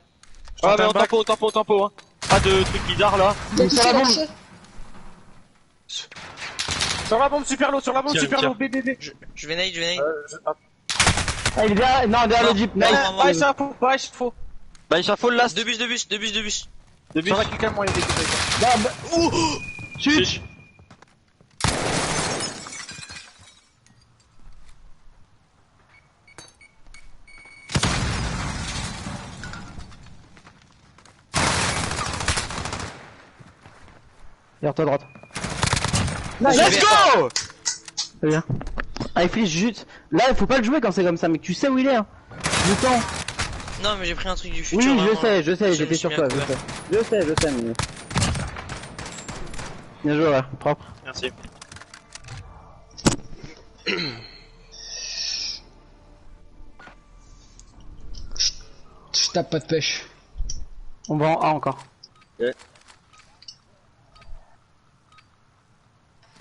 Ah mais on tempo hein. Pas de trucs bizarres là. Il a Mais touché, sur la il a bombe. touché. Sur la bombe super low, sur la bombe Tiens, super tiens. low, B, B, B. Je vais nade, je vais nade. Ah, il est derrière. Non, derrière Non. le jeep. Non, Nice. non, non. Pas échafaud, pas échafaud. Bah il s'affole là. Deux bus, deux bus, deux bus, deux bus. De but. Ça va quelqu'un moyen d'écouter. Bah, bah. Chut. Derrière toi à droite. Nice. Let's go. Très bien. Ah, il fliche juste. Là, il faut pas le jouer quand c'est comme ça, mec. Tu sais où il est, hein. Du temps. Non, mais j'ai pris un truc du futur. Oui, vraiment. je sais, me j'étais suis sur mis toi, à je couvert. sais. Je sais, mais. Bien joué, ouais. Propre. Merci. Je tape pas de pêche. On va en A encore. Ok.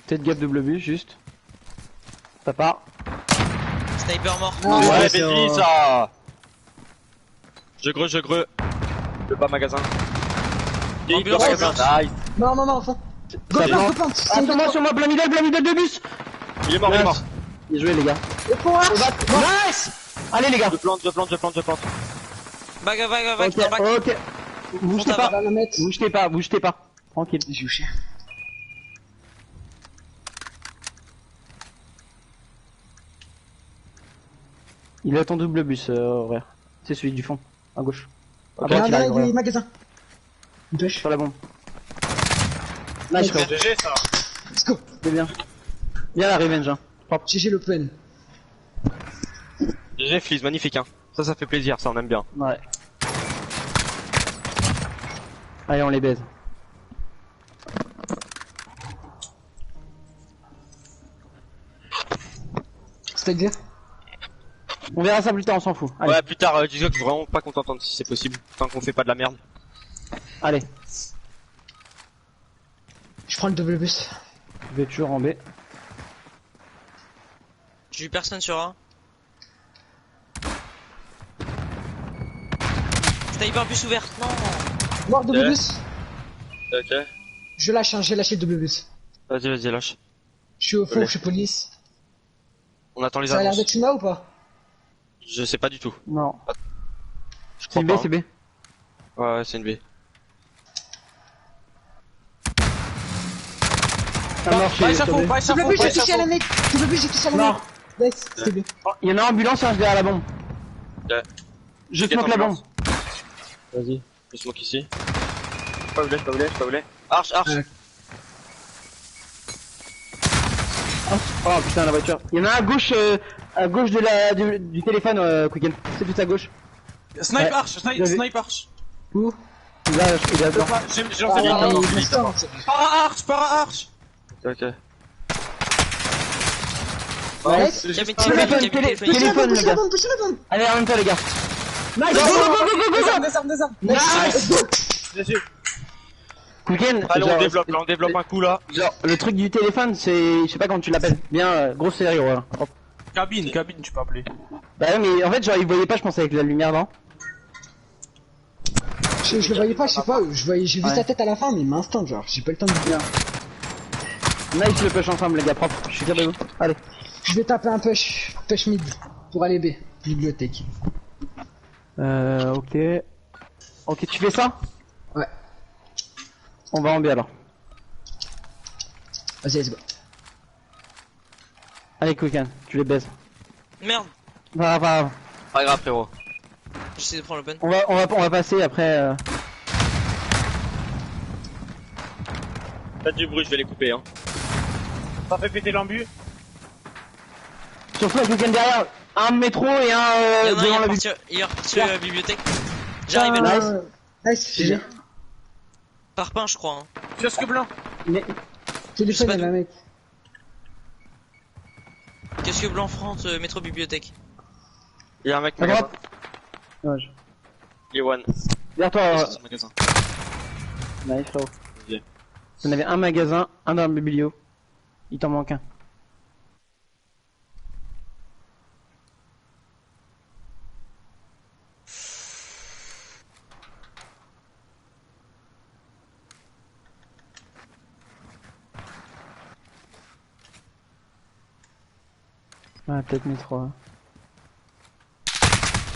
Peut-être gap double but, juste. Ça part. Sniper mort. Ah, Ouais, ouais, Bendy, ça. Je greu. Le bas magasin. Et il Ambulance, bloque magasin. ambulance. Nice. Non, non, non, enfin. Go Ça plant, plante. go plant. Ah, sur moi, plein middle de bus. Il est mort, il est mort. Bien joué, les gars. Et pour un. Nice. Allez, les gars. Je plante. Bague, Ok, non, bague. ok. Vous jetez Monte pas. Dans la mettre. Vous jetez pas. Tranquille. Je joue cher. Il a ton double bus, vrai. C'est celui du fond, à gauche. À Dans droite, il arrive, le regarde. magasin. Une pêche. Sur la bombe. Nice, frérot. GG ça. Let's go. C'est bien. Bien la revenge, hein. GG l'open. GG Fleece, magnifique hein. Ça fait plaisir, ça on aime bien. Ouais. Allez, on les baise. C'est-à-dire? On verra ça plus tard, on s'en fout. Allez, Ouais, plus tard, dis-toi que je suis vraiment pas content si c'est possible. Tant qu'on fait pas de la merde. allez. Je prends le double bus. Je vais toujours en B. J'ai vu personne sur A. Sniper bus ouvert. Non. Mort double Ouais. bus. Ok. Je lâche, hein, j'ai lâché le double bus. Vas-y, lâche. Je suis au fond, Allez. je suis police. On attend les Ça a l'air annonces. d'être une A ou pas? Je sais pas du tout. Non. Je C'est crois B, pas. c'est B. Ouais, c'est une B. Ça marche. Pas échafaud, pas Double échafaud, bus, pas j'ai touché à la échafaud. nec. Double bus, j'ai touché à la Non. nec. Nice, c'était bien. Il y en a en ambulance, il y en a derrière la bombe. Ouais. Je Quête smoke la bombe. ambulance. Vas-y. Je smoke ici. Pas où les. Arche. Ouais. Oh putain, la voiture. Il y en a un à gauche du téléphone, Quicken. C'est tout à gauche. Snipe Ouais. arch, J'avais- snipe arch. Où il a dedans. J'ai lancé des Ah, balles. il est instant. Para arch. Ok. Nice. Cabine Téléphone, téléphone. téléphone, les gars. Pousse la bombe. Allez, en même temps, les gars. Nice. Des armes. Nice. Quicken. Allez, on genre, développe là, on développe un coup là. Genre, le truc du téléphone, c'est, je sais pas comment tu l'appelles. Bien, gros sérieux, voilà. Hop. Cabine, tu peux appeler. Bah ouais, mais en fait, genre, il voyait pas, je pense, avec la lumière, non? Je le voyais pas, je sais pas, j'ai vu Ouais. sa tête à la fin, mais il m'instant, genre, j'ai pas le temps de dire. Nice, le push ensemble, les gars, propre. Je suis fier de vous. Allez. Je vais taper un push mid, pour aller B, bibliothèque. Ok. Ok, tu fais ça? Ouais. On va en B alors. Vas-y, let's go. Allez, Quicken, tu les baises. Merde. Va. Pas grave frérot. J'essaie de prendre l'open. On va passer après. Faites du bruit, je vais les couper hein. Ça fait péter l'embu. Sur toi, Quicken derrière. un métro et un Il y en a un, devant la bibliothèque. il est reparti à la bibliothèque. J'arrive à Nice. le Nice, GG. parpaing, je crois. Hein. Kiosque blanc. Téléphone, pas il y avait un mec. Qu'est-ce que Blanc France, métro bibliothèque. Il y a un mec À magasin. droite. Dommage. Il est one. Derrière toi. Sur son magasin. Nice, frérot. Ok. On avait un magasin, un dans le biblio. Il t'en manque un. Ah, peut-être métro. Hein.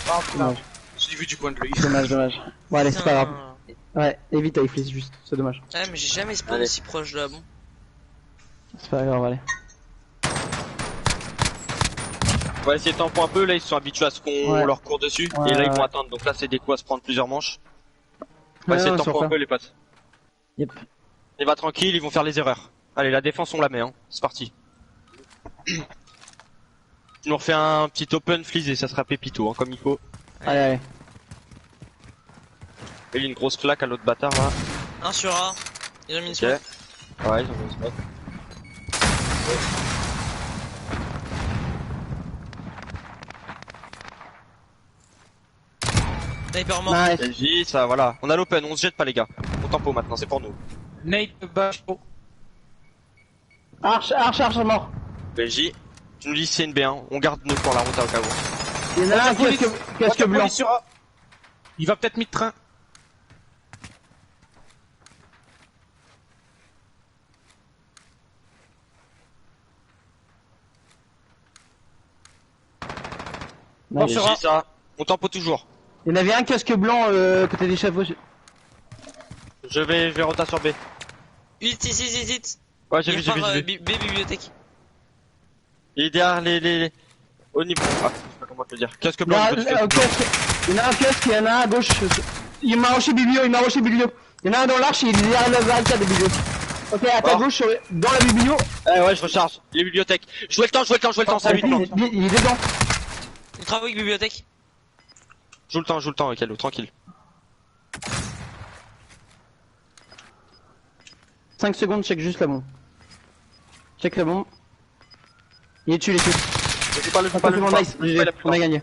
Ah putain. Dommage, J'ai vu du coin de l'œil. dommage. Bon, allez, c'est pas grave. Putain. Ouais, évite à fliss juste, c'est dommage. Ah, mais j'ai jamais spawn Allez. si proche là, bon. C'est pas grave, allez. On va essayer de tempo un peu, là ils sont habitués à ce qu'on Ouais. leur court dessus, Ouais, et là ils ouais. vont attendre, donc là c'est des coups à se prendre plusieurs manches. On va Ouais, essayer de non, tempo sur un peu les potes. Yep. Et va tranquille, ils vont faire les erreurs. Allez, la défense on la met, hein. C'est parti. Tu nous refais un petit open fleeze et ça sera pépito, hein, comme il faut. Allez, allez. Et une grosse claque à l'autre bâtard là. 1 sur A. Ils ont mis une Ok. smoke. Ouais, ils ont mis une smoke. Sniper mort. Nice. LJ, ça voilà. On a l'open, on se jette pas les gars. On tempo maintenant, c'est pour nous. Nate Bash. Oh. Arche, mort. LJ, tu nous dis si c'est une B1, on garde nos pour la route au cas où. Il y en a un Police. casque Voiture blanc. police sur A. Il va peut-être mi-train. Nice. sur A. LJ, ça, on tempo toujours. Il y en avait un casque blanc côté des chapeaux. Je vais rota sur B. Hit. Ouais, j'ai Il vu, j'ai vu, repart, j'ai vu. B bibliothèque. Il est derrière les... Au niveau... Ah, je sais pas comment te le dire. Casque Il y, blanc, a, au niveau du casque blanc. il y en a un casque, il y en a un à gauche. Il m'a rushé biblio. Il y en a un dans l'arche et il est derrière la barricade des biblios. Ok, à ta Oh. gauche, dans la biblio. Ouais, je recharge. Les bibliothèques. Jouez le temps, ça 8 plantes. Il est dedans. Il travaille avec bibliothèque. Joue le temps, Kalo, tranquille. 5 secondes, check juste la bombe. Check la bombe. Il est dessus, Je joue pas le Ah, c'est bon, nice. GG. On a gagné.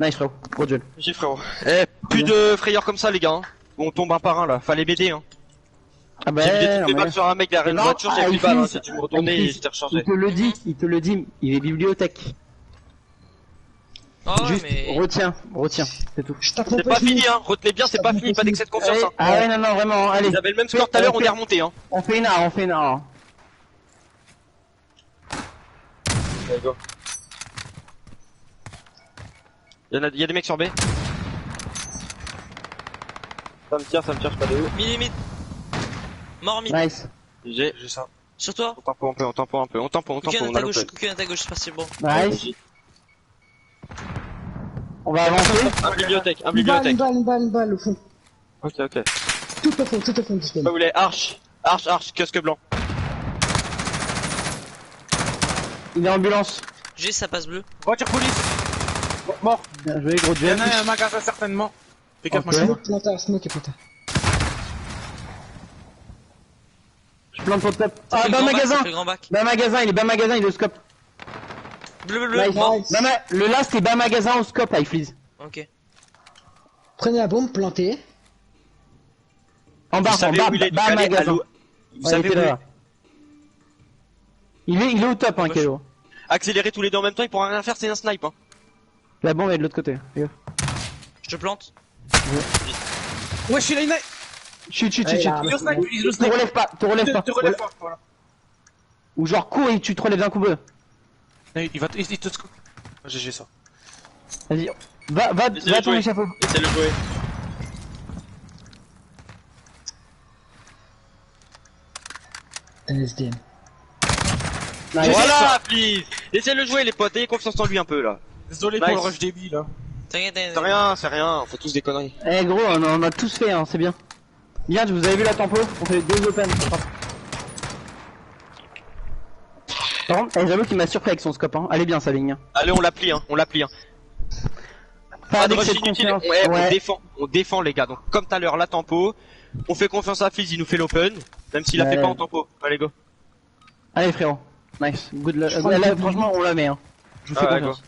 Nice, frérot. Gros duel. J'ai frérot. Eh, plus de frayeurs comme ça, les gars. Hein. On tombe un par un là. Fallait m'aider. Hein. Ah bah, J'ai vidé toutes non, les mais- balles sur un mec derrière une Non, voiture, j'ai ah, plus il de balles. Hein. frise. Si tu me retournais, Il frise. je t'ai rechargé. Il te le dit, il est bibliothèque. Oh, ouais, Juste, mais. retiens, c'est tout. Je tape mon C'est pas pote, fini, hein. Retenez bien, c'est pas fini, pas d'excès de confiance. Allez, Hein. ah ouais, non, vraiment, allez. Ils avaient le même score tout à l'heure, on est remonté. Hein. On fait une arme, Allez, go. Il y a des mecs sur B. Ça me tire, je sais pas de où. Mid. Mort mid. Nice. J'ai ça. Sur toi. On tempo un peu, on tempo, Aucun à on ta a gauche, l'open. aucun à ta gauche, c'est pas si bon. Nice. On va avancer. Un bibliothèque, Une balle au fond. Ok. Tout au fond, du spawn. Pas où il est, arche, casque blanc. Il est en ambulance. J'ai sa passe bleue. Voiture police. Mort. Bien joué, gros Il y duel. en a un magasin certainement. Fais gaffe, Ok. moi Smoke et plantard. Je plante son top. Ça Ah, fait le bas grand bac, magasin. ça fait le grand bac. Bas magasin, il est au scope. Bleu. Nice. Mort. Nice. Le last, c'est bas magasin au scope, high freeze. Ok. Prenez la bombe, plantez. En bas, Vous savez où il est, bas allez, magasin. allô. Vous Ouais, savez il était où là. Il est au top, hein, Kelo. Accélérer tous les deux en même temps, il pourra rien faire, c'est un snipe. Hein. La bombe est de l'autre côté. Fais gaffe. Je te plante. Ouais, je suis là, Chut. Allez, là. il le snipe, il le Te snipe. relève pas. Te relève pas, voilà. Ou genre cours et tu te relèves d'un coup. Non, il te scoop. GG ça. Vas-y. Va Laissez-le à ton jouer. échafaud. Laissez-le jouer. SDM. Nice. Voilà, please. Laissez-le jouer, les potes, ayez confiance en lui un peu là. Désolé Nice. pour le rush débile là. T'inquiète. C'est rien, on fait tous des conneries. Eh gros, on a tous fait, hein, c'est bien. Bien, vous avez vu la tempo? On fait 2 open. Par contre, j'avoue qu'il m'a surpris avec son scope, hein. Elle est bien sa ligne. Allez, on l'applique, hein, on l'applique. Hein. Pas de avec rush cette inutile, confiance. on défend les gars. Donc comme tout à l'heure, la tempo, on fait confiance à Fizz, il nous fait l'open, même s'il la fait pas en tempo. Allez go. Allez frérot, nice, good luck. crois Là, que- franchement on la met hein. Je vous fais Ah ouais, confiance.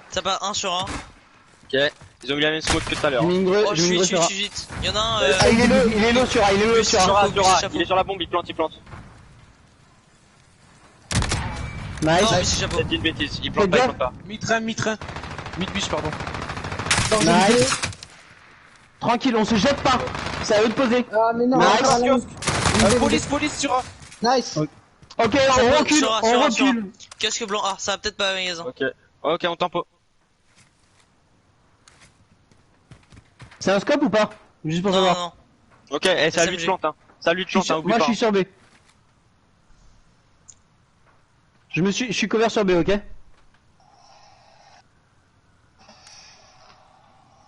Ça part 1 sur 1. Ok, ils ont mis la même smoke que tout à l'heure. J'ai mis une greu, Oh, je j'ai mis une suis greu vite, sur je A. suis vite. Y'en a un. Ah il est low sur A, il est low sur A. Il est sur la bombe, il plante. Nice. Non, mais c'est chapeau. C'est une bêtise, il Fais plante pas, il gaffe. plante pas. Mi-train. Mid-bus, pardon. Nice. Tranquille, on se jette pas. C'est à eux de poser. Ah, mais non, Nice. ah, là, Police sur A. Nice. Ok, on recule, sur A, on sur A. recule. Casque blanc. Ah, ça va peut-être pas à magasin. Ok, on tempo. C'est un scope ou pas? Juste pour Non, savoir. non. Ok, ça lui de SMG. plante, hein. Ça lui de plante, hein, oublie Moi je pas. suis sur B. Je suis cover sur B, ok?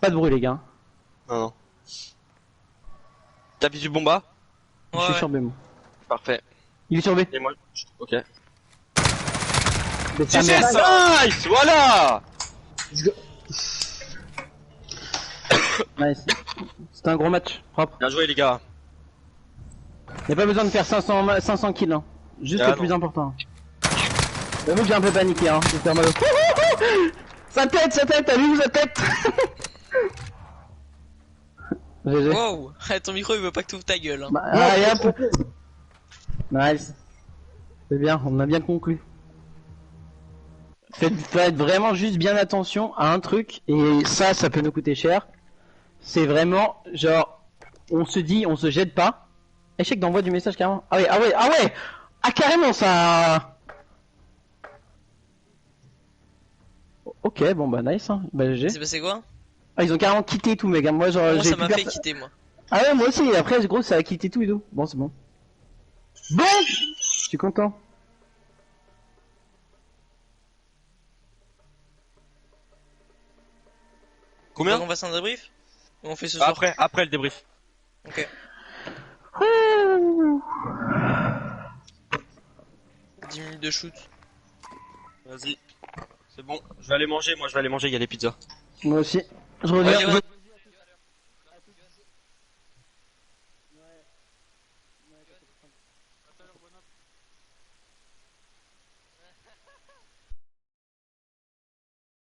Pas de bruit les gars. Non. T'as vu du bomba? Je suis Ouais. sur B moi. Parfait. Il est sur B. Et moi, ok. De sa mère. Nice, voilà. Let's go. Nice. C'était un gros match, propre. Bien joué les gars. Y'a pas besoin de faire 500 kills, hein. Juste Ah, le plus important. J'avoue que j'ai un peu paniqué, hein. Je vais faire mal au... Sa tête, t'as vu sa tête? GG. Wow. Ton micro il veut pas que tu ouvres ta gueule. Hein. Bah, allez hop. Nice. C'est bien, on a bien conclu. Faites vraiment juste bien attention à un truc, et ça peut nous coûter cher. C'est vraiment, genre, on se dit, on se jette pas. Échec d'envoi du message carrément. Ah ouais. Ah carrément ça. Ok, bon bah nice, hein. Bah GG. C'est passé quoi? Ah ils ont carrément quitté tout mec, moi genre Moi j'ai ça plus m'a fait perso- quitter moi. Ah ouais moi aussi, et après gros ça a quitté tout et tout. Bon c'est bon. Bon, je suis content. Combien? Donc on passe un débrief? Ou on fait ce soir? Après le débrief. Ok. 10 minutes de shoot. Vas-y. C'est bon, je vais aller manger, il y a les pizzas. Moi aussi. Je reviens. Ouais,